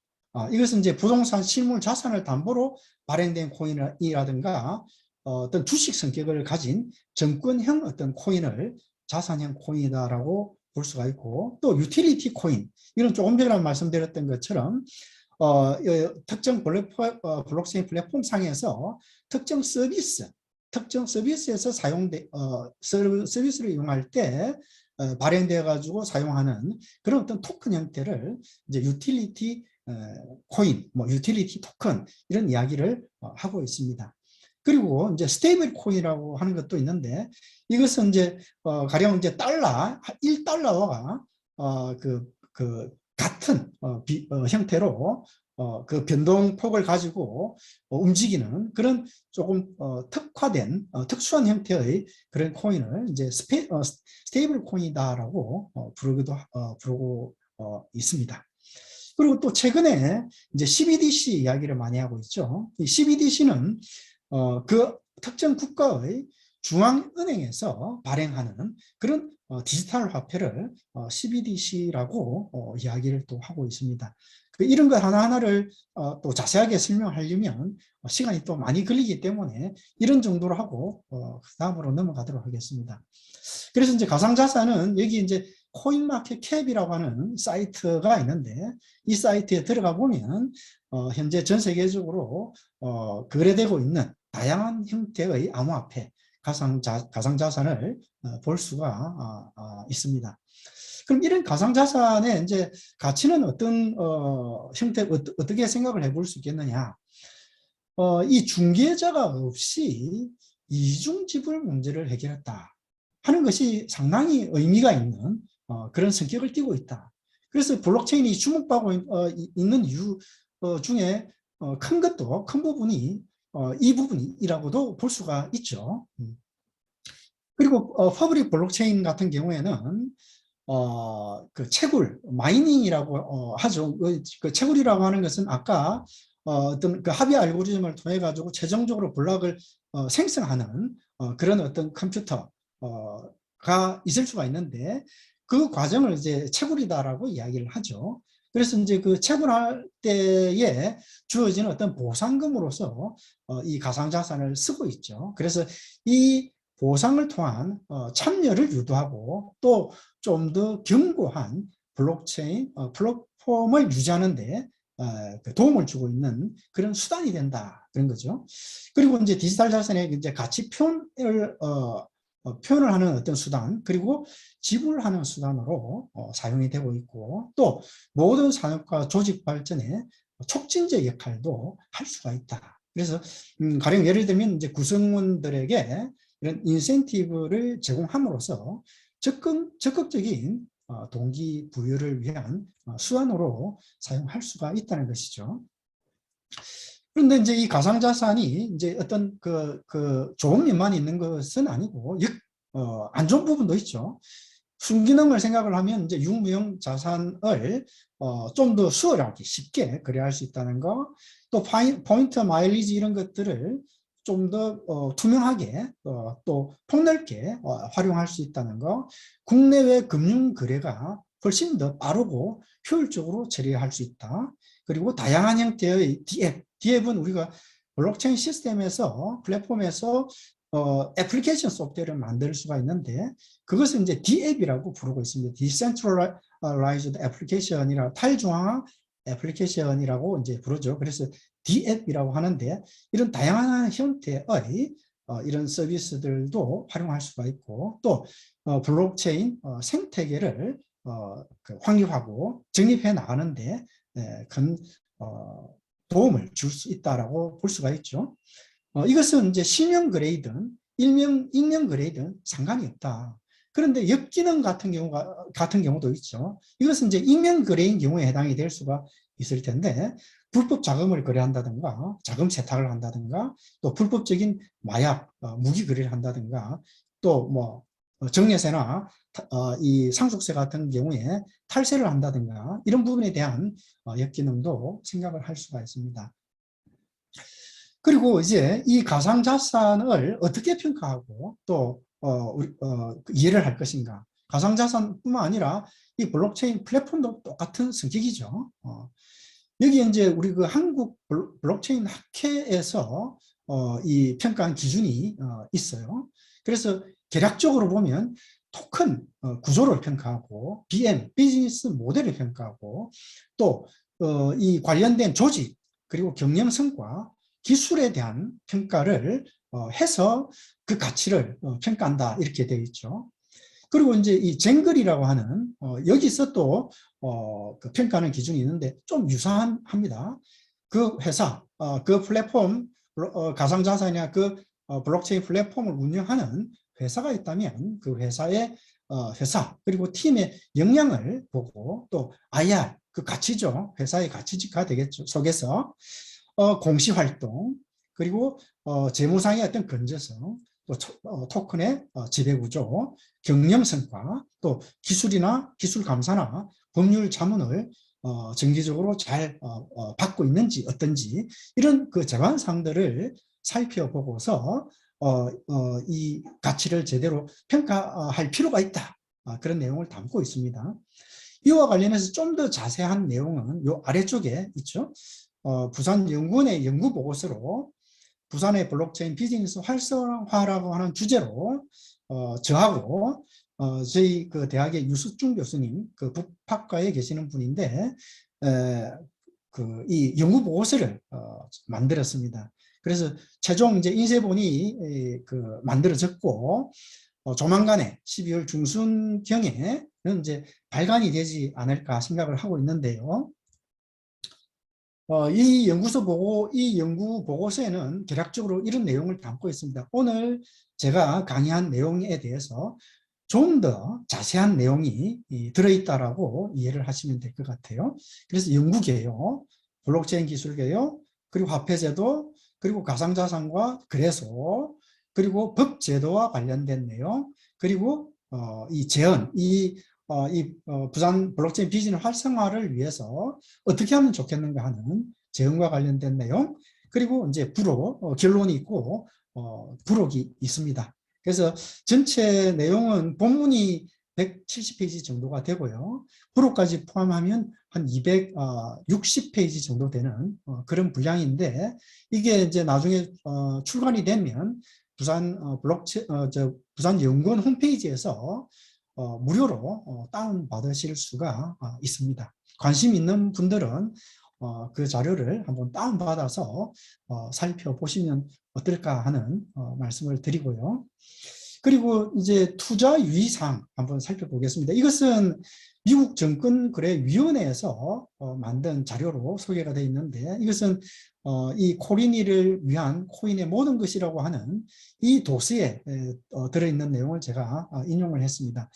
이것은 이제 부동산 실물 자산을 담보로 발행된 코인이라든가 어떤 주식 성격을 가진 정권형 어떤 코인을 자산형 코인이다라고 볼 수가 있고 또 유틸리티 코인, 이건 조금 전에 말씀드렸던 것처럼 특정 블록체인 플랫폼 상에서 특정 서비스에서 서비스를 이용할 때 발행되어 가지고 사용하는 그런 어떤 토큰 형태를 이제 유틸리티 코인, 뭐 유틸리티 토큰 이런 이야기를 하고 있습니다. 그리고 이제 스테이블 코인이라고 하는 것도 있는데 이것은 이제 가령 이제 달러 1달러와 그 같은 형태로 그 변동폭을 가지고 움직이는 그런 조금 특화된 특수한 형태의 그런 코인을 이제 스테이블 코인이다라고 부르고 있습니다. 그리고 또 최근에 이제 CBDC 이야기를 많이 하고 있죠. 이 CBDC는 그 특정 국가의 중앙은행에서 발행하는 그런 디지털 화폐를 CBDC라고 이야기를 또 하고 있습니다. 이런 것 하나하나를 또 자세하게 설명하려면 시간이 또 많이 걸리기 때문에 이런 정도로 하고 다음으로 넘어가도록 하겠습니다. 그래서 이제 가상자산은 여기 이제 코인마켓캡이라고 하는 사이트가 있는데 이 사이트에 들어가 보면 현재 전 세계적으로 거래되고 있는 다양한 형태의 암호화폐, 가상자산을 볼 수가 있습니다. 그럼 이런 가상자산의 이제 가치는 어떤 형태, 어떻게 생각을 해볼 수 있겠느냐? 이 중개자가 없이 이중지불 문제를 해결했다 하는 것이 상당히 의미가 있는 그런 성격을 띠고 있다. 그래서 블록체인이 주목받고 있는 이유 중에 큰 것도 큰 부분이 이 부분이라고도 볼 수가 있죠. 그리고 퍼블릭 블록체인 같은 경우에는 그 채굴, 마이닝이라고 하죠. 그 채굴이라고 하는 것은 아까 어떤 그 합의 알고리즘을 통해 가지고 최종적으로 블록을 생성하는 그런 어떤 컴퓨터가 있을 수가 있는데 그 과정을 이제 채굴이다라고 이야기를 하죠. 그래서 이제 그 채굴할 때에 주어지는 어떤 보상금으로서 이 가상자산을 쓰고 있죠. 그래서 이 보상을 통한 참여를 유도하고 또 좀 더 견고한 블록체인 플랫폼을 유지하는 데 도움을 주고 있는 그런 수단이 된다 그런 거죠. 그리고 이제 디지털 자산의 이제 가치 표현을 하는 어떤 수단 그리고 지불하는 수단으로 사용이 되고 있고 또 모든 산업과 조직 발전에 촉진제 역할도 할 수가 있다. 그래서 가령 예를 들면 이제 구성원들에게 이런 인센티브를 제공함으로써 적극적인 동기부여를 위한 수단으로 사용할 수가 있다는 것이죠. 그런데 이제 이 가상자산이 이제 어떤 좋은 면만 있는 것은 아니고 안 좋은 부분도 있죠. 순기능을 생각을 하면 이제 유무형 자산을 좀 더 수월하게 쉽게 거래할 수 있다는 거, 또 포인트 마일리지 이런 것들을 좀 더 투명하게 또 폭넓게 활용할 수 있다는 거, 국내외 금융 거래가 훨씬 더 빠르고 효율적으로 처리할 수 있다. 그리고 다양한 형태의 DApp은 우리가 블록체인 시스템에서 플랫폼에서 애플리케이션 소프트웨어를 만들 수가 있는데 그것을 이제 DApp이라고 부르고 있습니다. Decentralized Application이라 탈중앙화 애플리케이션이라고 이제 부르죠. 그래서 DApp이라고 하는데 이런 다양한 형태의 이런 서비스들도 활용할 수가 있고 또 블록체인 생태계를 확립하고 정립해 나가는데 큰 도움을 줄 수 있다라고 볼 수가 있죠. 이것은 이제 실명 거래이든 익명 거래이든 상관이 없다. 그런데 역기능 같은 경우도 있죠. 이것은 이제 익명 거래인 경우에 해당이 될 수가 있을 텐데 불법 자금을 거래한다든가 자금 세탁을 한다든가 또 불법적인 마약, 무기 거래를 한다든가 또 뭐 정례세나 이 상속세 같은 경우에 탈세를 한다든가 이런 부분에 대한 역기능도 생각을 할 수가 있습니다. 그리고 이제 이 가상자산을 어떻게 평가하고 또 이해를 할 것인가. 가상자산뿐만 아니라 이 블록체인 플랫폼도 똑같은 성격이죠. 여기 이제 우리 그 한국 블록체인 학회에서 이 평가한 기준이 있어요. 그래서 개략적으로 보면 토큰 구조를 평가하고 BM, 비즈니스 모델을 평가하고 또 이 관련된 조직 그리고 경영 성과, 기술에 대한 평가를 해서 그 가치를 평가한다 이렇게 되어 있죠. 그리고 이제 이 쟁글이라고 하는 여기서 또 그 평가하는 기준이 있는데 좀 유사합니다. 그 회사, 그 플랫폼, 가상자산이나 그 블록체인 플랫폼을 운영하는 회사가 있다면 그 회사의 회사 그리고 팀의 역량을 보고 또 IR, 그 가치죠. 회사의 가치가 되겠죠. 속에서 공시활동 그리고 재무상의 어떤 건전성 또 토큰의 지배구조, 경영 성과, 또 기술이나 기술 감사나 법률 자문을 정기적으로 잘 받고 있는지 어떤지 이런 그 재관사항들을 살펴보고서 이 가치를 제대로 평가할 필요가 있다. 그런 내용을 담고 있습니다. 이와 관련해서 좀 더 자세한 내용은 요 아래쪽에 있죠. 부산연구원의 연구보고서로 부산의 블록체인 비즈니스 활성화라고 하는 주제로 저하고 저희 그 대학의 유수중 교수님, 그 북학과에 계시는 분인데 그 이 연구 보고서를 만들었습니다. 그래서 최종 이제 인쇄본이 그 만들어졌고 조만간에 12월 중순경에는 이제 발간이 되지 않을까 생각을 하고 있는데요. 이 연구 보고서에는 대략적으로 이런 내용을 담고 있습니다. 오늘 제가 강의한 내용에 대해서 좀 더 자세한 내용이 들어있다라고 이해를 하시면 될 것 같아요. 그래서 연구개요, 블록체인 기술개요, 그리고 화폐제도, 그리고 가상자산과 거래소, 그리고 법제도와 관련된 내용, 그리고 이 재현, 부산 블록체인 비즈니스 활성화를 위해서 어떻게 하면 좋겠는가 하는 재현과 관련된 내용, 그리고 이제 결론이 있고 부록이 있습니다. 그래서 전체 내용은 본문이 170페이지 정도가 되고요. 부록까지 포함하면 한 260페이지 정도 되는 그런 분량인데, 이게 이제 나중에 출간이 되면 부산 연구원 홈페이지에서 무료로 다운받으실 수가 있습니다. 관심 있는 분들은 그 자료를 한번 다운받아서 살펴보시면 어떨까 하는 말씀을 드리고요. 그리고 이제 투자 유의사항 한번 살펴보겠습니다. 이것은 미국 증권거래위원회에서 만든 자료로 소개가 되어 있는데, 이것은 이 코린이를 위한 코인의 모든 것이라고 하는 이 도서에 들어있는 내용을 제가 인용을 했습니다.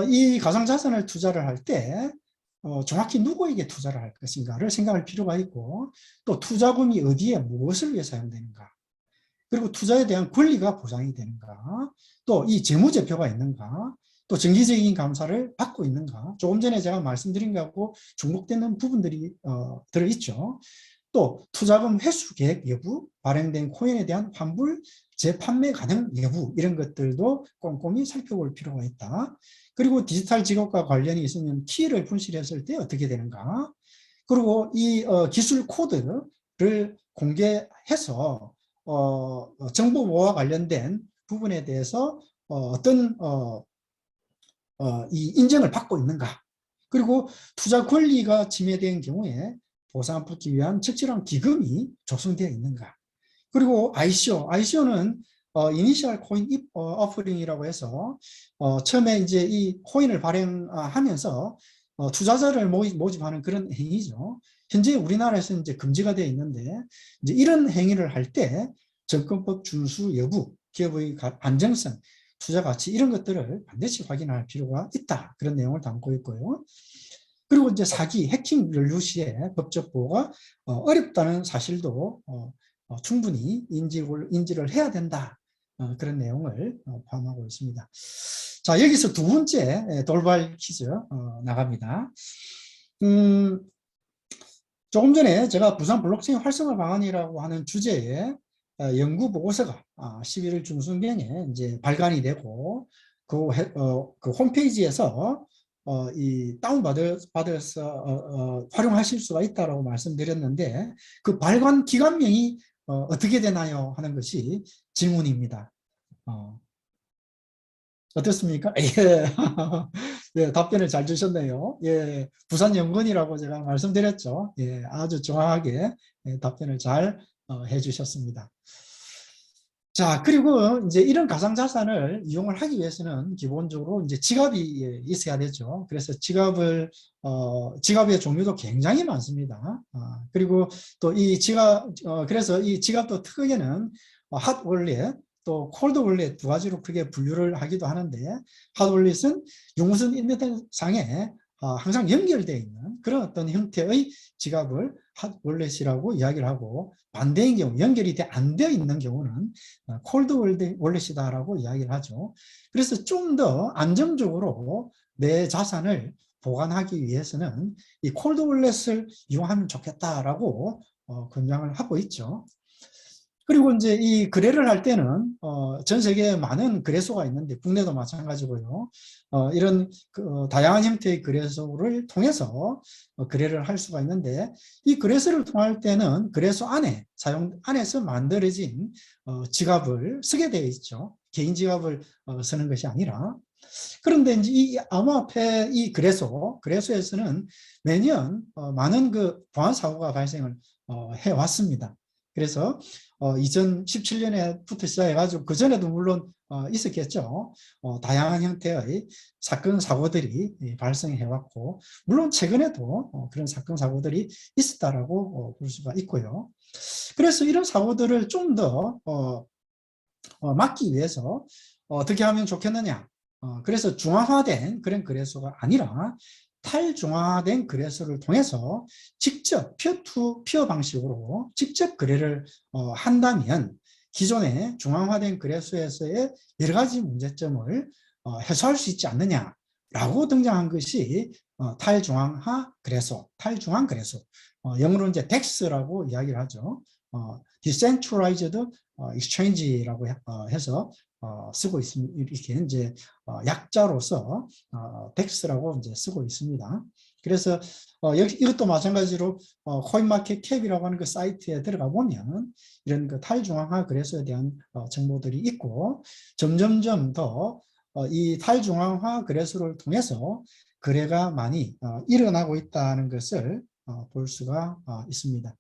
이 가상자산을 투자를 할 때 정확히 누구에게 투자를 할 것인가를 생각할 필요가 있고, 또 투자금이 어디에 무엇을 위해 사용되는가, 그리고 투자에 대한 권리가 보장이 되는가, 또 이 재무제표가 있는가, 또 정기적인 감사를 받고 있는가, 조금 전에 제가 말씀드린 것하고 중복되는 부분들이 들어있죠. 또 투자금 회수 계획 여부, 발행된 코인에 대한 환불, 재판매 가능 여부, 이런 것들도 꼼꼼히 살펴볼 필요가 있다. 그리고 디지털 지급과 관련이 있으면 키를 분실했을 때 어떻게 되는가, 그리고 이 기술 코드를 공개해서 정보 보호와 관련된 부분에 대해서 어떤 이 인정을 받고 있는가, 그리고 투자 권리가 침해된 경우에 보상받기 위한 적절한 기금이 조성되어 있는가, 그리고 ICO는 이니셜 코인 오퍼링이라고 해서 처음에 이제 이 코인을 발행하면서 투자자를 모집하는 그런 행위죠. 현재 우리나라에서 이제 금지가 되어 있는데, 이제 이런 행위를 할 때 정권법 준수 여부, 기업의 안정성, 투자 가치, 이런 것들을 반드시 확인할 필요가 있다. 그런 내용을 담고 있고요. 그리고 이제 사기, 해킹 연루 시에 법적 보호가 어렵다는 사실도 충분히 인지를 해야 된다. 그런 내용을 포함하고 있습니다. 자, 여기서 두 번째 돌발 퀴즈 나갑니다. 조금 전에 제가 부산 블록체인 활성화 방안이라고 하는 주제의 연구 보고서가 11월 중순경에 이제 발간이 되고 그 홈페이지에서 이 다운받아서 활용하실 수가 있다라고 말씀드렸는데, 그 발간 기관명이 어떻게 되나요 하는 것이 질문입니다. 어떻습니까? 예. 예, 답변을 잘 주셨네요. 예, 부산연구원이라고 제가 말씀드렸죠. 예, 아주 정확하게 답변을 잘 해주셨습니다. 자, 그리고 이제 이런 가상자산을 이용을 하기 위해서는 기본적으로 이제 지갑이 있어야 되죠. 그래서 지갑의 종류도 굉장히 많습니다. 그리고 또 이 그래서 이 지갑도 특이에는 핫 월렛, 또 콜드 월렛 두 가지로 크게 분류를 하기도 하는데, 핫 월렛은 유무선 인터넷상에 항상 연결되어 있는 그런 어떤 형태의 지갑을 핫 월렛이라고 이야기를 하고, 반대인 경우 연결이 안 되어 있는 경우는 콜드 월렛이다라고 이야기를 하죠. 그래서 좀 더 안정적으로 내 자산을 보관하기 위해서는 이 콜드 월렛을 이용하면 좋겠다라고 권장을 하고 있죠. 그리고 이제 이 거래를 할 때는 전 세계에 많은 거래소가 있는데, 국내도 마찬가지고요. 이런 다양한 형태의 거래소를 통해서 거래를 할 수가 있는데, 이 거래소를 통할 때는 거래소 안에서 만들어진 지갑을 쓰게 되어 있죠. 개인 지갑을 쓰는 것이 아니라. 그런데 이제 이 암호화폐 이 거래소에서는 매년 많은 그 보안 사고가 발생을 해왔습니다. 그래서 2017년에부터 시작해가지고 그 전에도 물론 있었겠죠. 다양한 형태의 사건 사고들이 발생해왔고, 물론 최근에도 그런 사건 사고들이 있었다라고 볼 수가 있고요. 그래서 이런 사고들을 좀 더 막기 위해서 어떻게 하면 좋겠느냐. 그래서 중앙화된 그런 거래소가 아니라 탈중앙화된 거래소를 통해서 직접 피어 방식으로 직접 거래를 한다면 기존의 중앙화된 거래소에서의 여러 가지 문제점을 해소할 수 있지 않느냐라고 등장한 것이 탈중앙화 거래소, 탈중앙 거래소, 영어로 이제 DEX라고 이야기를 하죠. Decentralized Exchange라고 해서 쓰고 있습니다. 이렇게 이제 약자로서 DEX라고 이제 쓰고 있습니다. 그래서 이것도 마찬가지로 코인마켓캡이라고 하는 그 사이트에 들어가 보면 이런 그 탈중앙화 거래소에 대한 정보들이 있고, 점점점 더 이 탈중앙화 거래소를 통해서 거래가 많이 일어나고 있다는 것을 볼 수가 있습니다.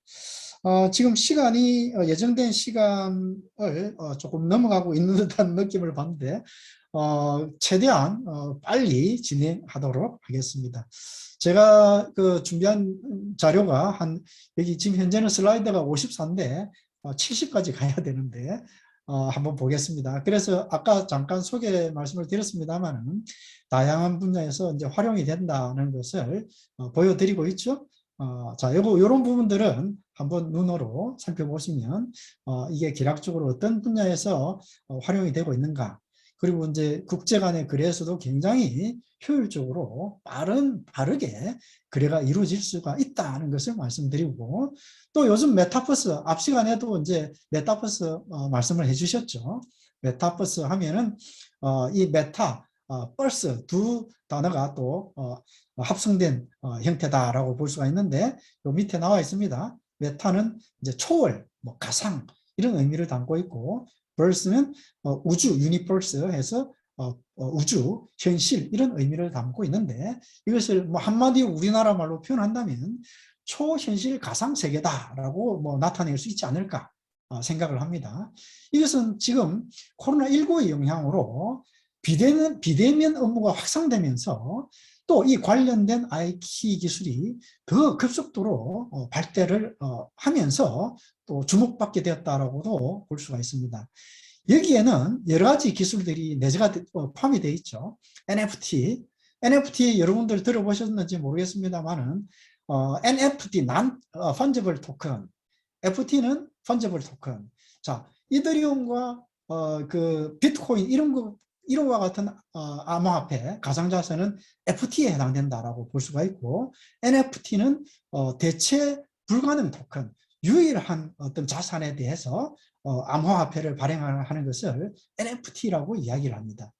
지금 시간이 예정된 시간을 조금 넘어가고 있는 듯한 느낌을 받는데 최대한 빨리 진행하도록 하겠습니다. 제가 그 준비한 자료가 여기 지금 현재는 슬라이드가 54인데 70까지 가야 되는데 한번 보겠습니다. 그래서 아까 잠깐 소개 말씀을 드렸습니다만은 다양한 분야에서 이제 활용이 된다는 것을 보여드리고 있죠. 자, 이런 부분들은 한번 눈으로 살펴보시면 이게 기략적으로 어떤 분야에서 활용이 되고 있는가, 그리고 이제 국제 간의 거래에서도 굉장히 효율적으로 빠르게 거래가 이루어질 수가 있다는 것을 말씀드리고, 또 요즘 메타버스, 앞 시간에도 이제 메타버스 말씀을 해주셨죠. 메타버스 하면은 이 메타, 버스 두 단어가 또 합성된 형태다라고 볼 수가 있는데, 요 밑에 나와 있습니다. 메타는 이제 초월, 뭐 가상 이런 의미를 담고 있고, 벌스는 우주, 유니버스 해서 우주, 현실 이런 의미를 담고 있는데, 이것을 뭐 한마디로 우리나라 말로 표현한다면 초현실 가상 세계다라고 뭐 나타낼 수 있지 않을까 생각을 합니다. 이것은 지금 코로나19의 영향으로 비대면 업무가 확산되면서 또 이 관련된 IT 기술이 더 급속도로 발달을 하면서 또 주목받게 되었다라고도 볼 수가 있습니다. 여기에는 여러 가지 기술들이 내재가 포함이 되어 있죠. NFT 여러분들 들어보셨는지 모르겠습니다만은 NFT, Non-Fungible Token, FT는 Fungible Token. 자, 이더리움과 그 비트코인 이런과 같은 암호화폐, 가상자산은 FT에 해당된다라고 볼 수가 있고, NFT는 대체 불가능 토큰, 유일한 어떤 자산에 대해서 암호화폐를 발행하는 것을 NFT라고 이야기를 합니다.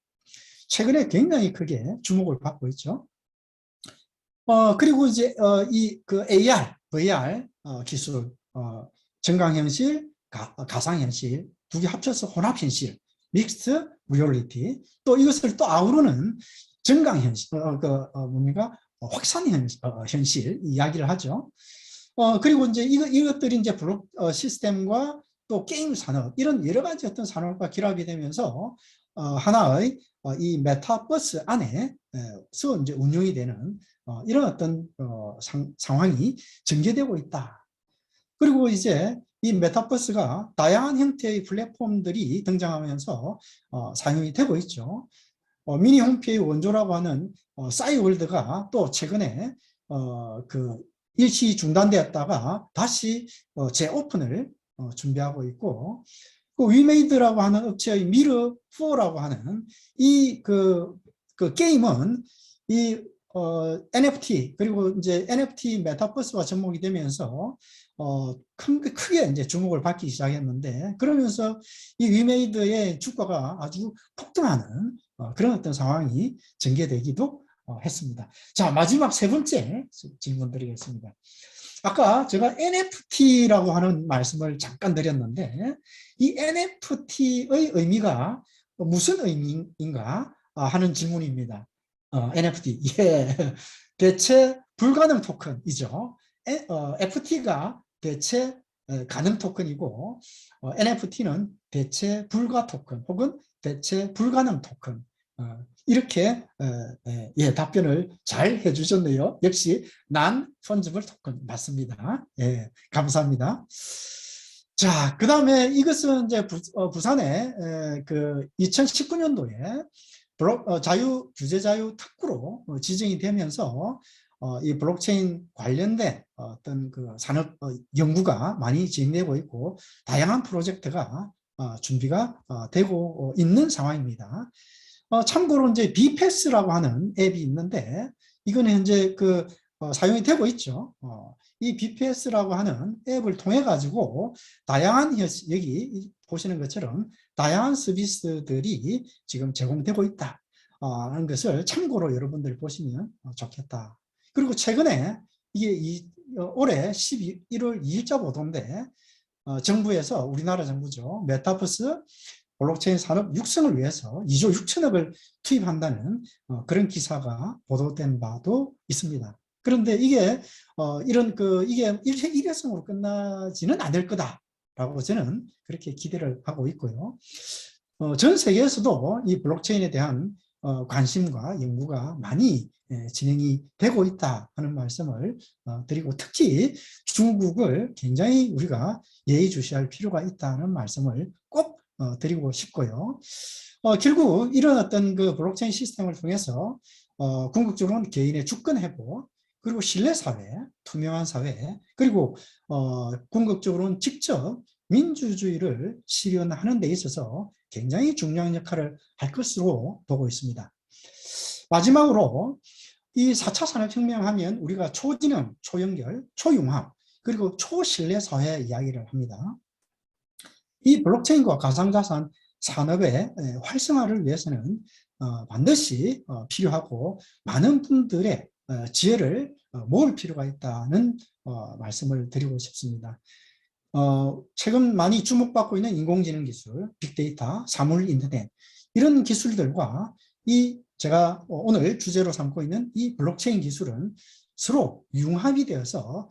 최근에 굉장히 크게 주목을 받고 있죠. 그리고 이제 이 그 AR, VR 기술, 증강현실, 가상현실 두 개 합쳐서 혼합현실, 믹스드 리얼리티, 또 이것을 또 아우르는 증강현실, 뭡니까? 확산현실 이야기를 하죠. 그리고 이제 이것들이 이제 블록 시스템과 또 게임 산업 이런 여러 가지 어떤 산업과 결합이 되면서 하나의 이 메타버스 안에서 이제 운영이 되는 이런 어떤 상황이 전개되고 있다. 그리고 이제 이 메타버스가 다양한 형태의 플랫폼들이 등장하면서 사용이 되고 있죠. 미니 홈피의 원조라고 하는 싸이월드가 또 최근에 그 일시 중단되었다가 다시 재오픈을 준비하고 있고, 그 위메이드라고 하는 업체의 미르4라고 하는 그 게임은 이 NFT 그리고 이제 NFT 메타버스와 접목이 되면서 크게 이제 주목을 받기 시작했는데, 그러면서 이 위메이드의 주가가 아주 폭등하는 그런 어떤 상황이 전개되기도 했습니다. 자, 마지막 세 번째 질문 드리겠습니다. 아까 제가 NFT라고 하는 말씀을 잠깐 드렸는데, 이 NFT의 의미가 무슨 의미인가 하는 질문입니다. NFT. 예. 대체 불가능 토큰이죠. FT가 대체 가능 토큰이고, NFT는 대체 불가 토큰 혹은 대체 불가능 토큰. 이렇게 예, 답변을 잘 해주셨네요. 역시 non-fungible 토큰 맞습니다. 예, 감사합니다. 자, 그 다음에 이것은 이제 부산에 그 2019년도에 규제 자유 특구로 지정이 되면서 이 블록체인 관련된 어떤 그 산업 연구가 많이 진행되고 있고, 다양한 프로젝트가 준비가 되고 있는 상황입니다. 참고로 이제 비패스라고 하는 앱이 있는데, 이거는 현재 그 사용이 되고 있죠. 이 비패스라고 하는 앱을 통해 가지고 다양한, 여기 보시는 것처럼 다양한 서비스들이 지금 제공되고 있다 하는 것을 참고로 여러분들 보시면 좋겠다. 그리고 최근에 이게 올해 11월 2일자 보도인데, 정부에서, 우리나라 정부죠, 메타버스 블록체인 산업 육성을 위해서 2조 6천억을 투입한다는 그런 기사가 보도된 바도 있습니다. 그런데 이게 이게 일회성으로 끝나지는 않을 거다라고 저는 그렇게 기대를 하고 있고요. 전 세계에서도 이 블록체인에 대한 관심과 연구가 많이 진행이 되고 있다 하는 말씀을 드리고, 특히 중국을 굉장히 우리가 예의주시할 필요가 있다는 말씀을 꼭 드리고 싶고요. 결국 이런 어떤 그 블록체인 시스템을 통해서 궁극적으로는 개인의 주권 회복, 그리고 신뢰사회, 투명한 사회, 그리고 궁극적으로는 직접 민주주의를 실현하는 데 있어서 굉장히 중요한 역할을 할 것으로 보고 있습니다. 마지막으로 이 4차 산업혁명 하면 우리가 초지능, 초연결, 초융합, 그리고 초신뢰 사회 이야기를 합니다. 이 블록체인과 가상자산 산업의 활성화를 위해서는 반드시 필요하고, 많은 분들의 지혜를 모을 필요가 있다는 말씀을 드리고 싶습니다. 최근 많이 주목받고 있는 인공지능 기술, 빅데이터, 사물인터넷, 이런 기술들과 제가 오늘 주제로 삼고 있는 이 블록체인 기술은 서로 융합이 되어서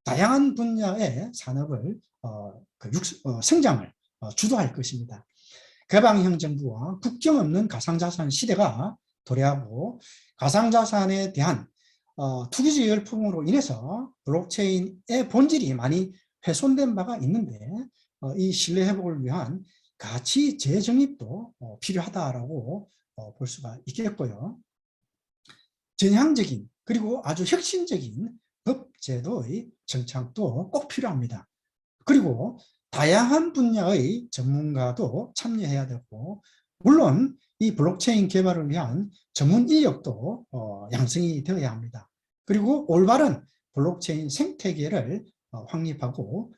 다양한 분야의 산업을 성장을 주도할 것입니다. 개방형 정부와 국경 없는 가상자산 시대가 도래하고, 가상자산에 대한 투기적 열풍으로 인해서 블록체인의 본질이 많이 훼손된 바가 있는데, 이 신뢰 회복을 위한 가치 재정립도 필요하다라고 볼 수가 있겠고요. 전향적인 그리고 아주 혁신적인 법 제도의 정착도 꼭 필요합니다. 그리고 다양한 분야의 전문가도 참여해야 되고, 물론 이 블록체인 개발을 위한 전문 인력도 양성이 되어야 합니다. 그리고 올바른 블록체인 생태계를 확립하고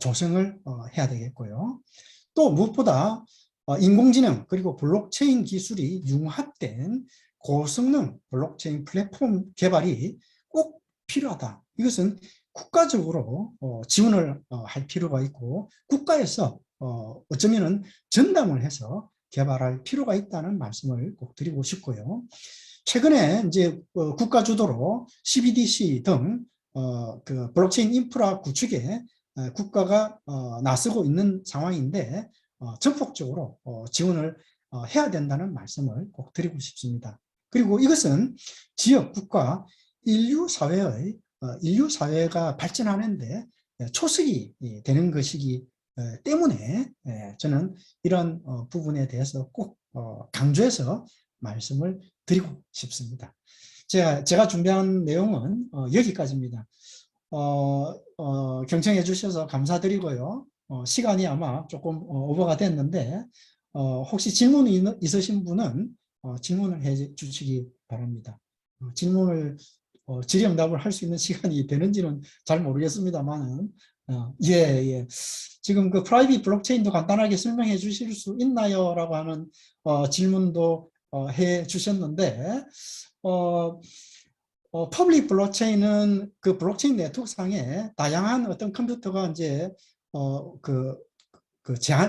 조성을 해야 되겠고요. 또 무엇보다 인공지능 그리고 블록체인 기술이 융합된 고성능 블록체인 플랫폼 개발이 꼭 필요하다. 이것은 국가적으로 지원을 할 필요가 있고, 국가에서 어쩌면은 전담을 해서 개발할 필요가 있다는 말씀을 꼭 드리고 싶고요. 최근에 이제 국가 주도로 CBDC 등 그 블록체인 인프라 구축에 국가가 나서고 있는 상황인데, 전폭적으로 지원을 해야 된다는 말씀을 꼭 드리고 싶습니다. 그리고 이것은 지역, 국가, 인류 사회가 발전하는데 초석이 되는 것이기 때문에 저는 이런 부분에 대해서 꼭 강조해서 말씀을 드리고 싶습니다. 제가 준비한 내용은 여기까지입니다. 경청해 주셔서 감사드리고요. 시간이 아마 조금 오버가 됐는데 혹시 질문이 있으신 분은 질문을 해 주시기 바랍니다. 질문을 질의응답을 할 수 있는 시간이 되는지는 잘 모르겠습니다만은 예, 예. 지금 그 프라이빗 블록체인도 간단하게 설명해 주실 수 있나요? 라고 하는 질문도 해 주셨는데 퍼블릭 블록체인은 그 블록체인 네트워크 상에 다양한 어떤 컴퓨터가 이제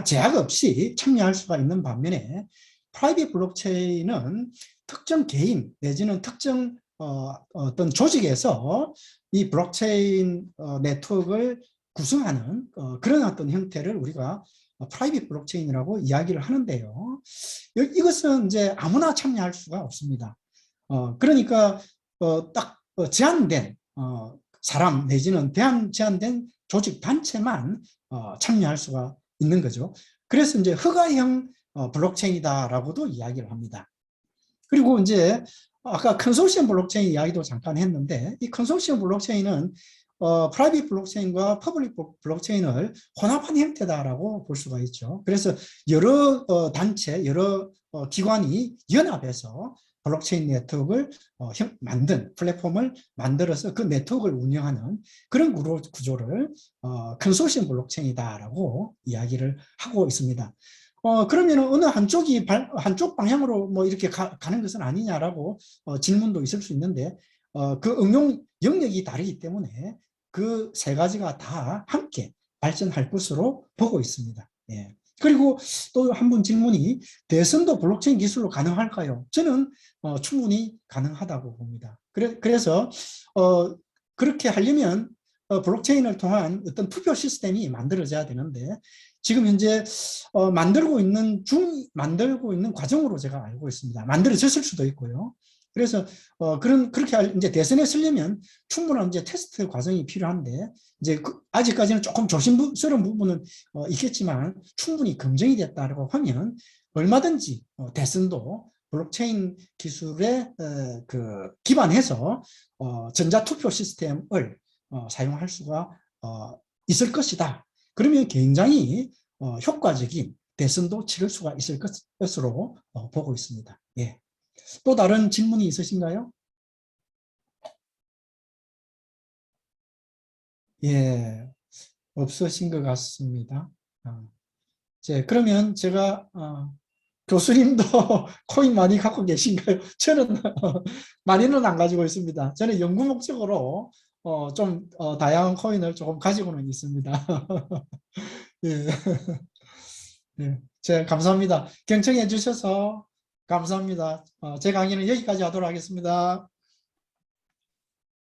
제약 없이 참여할 수가 있는 반면에 프라이빗 블록체인은 특정 개인 내지는 특정 어떤 조직에서 이 블록체인 네트워크를 구성하는 그런 어떤 형태를 우리가 프라이빗 블록체인이라고 이야기를 하는데요. 이것은 이제 아무나 참여할 수가 없습니다. 그러니까 딱 제한된 사람 내지는 제한된 조직 단체만 참여할 수가 있는 거죠. 그래서 이제 허가형 블록체인이다라고도 이야기를 합니다. 그리고 이제 아까 컨소시엄 블록체인 이야기도 잠깐 했는데 이 컨소시엄 블록체인은 프라이빗 블록체인과 퍼블릭 블록체인을 혼합한 형태다라고 볼 수가 있죠. 그래서 여러 단체, 여러 기관이 연합해서 블록체인 네트워크를 플랫폼을 만들어서 그 네트워크를 운영하는 그런 구조를 컨소시엄 블록체인이다라고 이야기를 하고 있습니다. 그러면 어느 한쪽 방향으로 뭐 이렇게 가는 것은 아니냐라고 질문도 있을 수 있는데 그 응용 영역이 다르기 때문에 그 세 가지가 다 함께 발전할 것으로 보고 있습니다. 예. 그리고 또 한 분 질문이 대선도 블록체인 기술로 가능할까요? 저는 충분히 가능하다고 봅니다. 그래서 그렇게 하려면 블록체인을 통한 어떤 투표 시스템이 만들어져야 되는데 지금 현재 만들고 있는 과정으로 제가 알고 있습니다. 만들어졌을 수도 있고요. 그래서 그렇게 이제 대선에 쓰려면 충분한 이제 테스트 과정이 필요한데 이제 아직까지는 조금 조심스러운 부분은 있겠지만 충분히 검증이 됐다고 하면 얼마든지 대선도 블록체인 기술에 기반해서 전자투표 시스템을 사용할 수가 있을 것이다. 그러면 굉장히 효과적인 대선도 치를 수가 있을 것으로 보고 있습니다. 예. 또 다른 질문이 있으신가요? 예, 없으신 것 같습니다. 그러면 제가 교수님도 코인 많이 갖고 계신가요? 저는 많이는 안 가지고 있습니다. 저는 연구 목적으로 좀 다양한 코인을 조금 가지고는 있습니다. 예. 예. 제가 감사합니다. 경청해 주셔서 감사합니다. 제 강의는 여기까지 하도록 하겠습니다.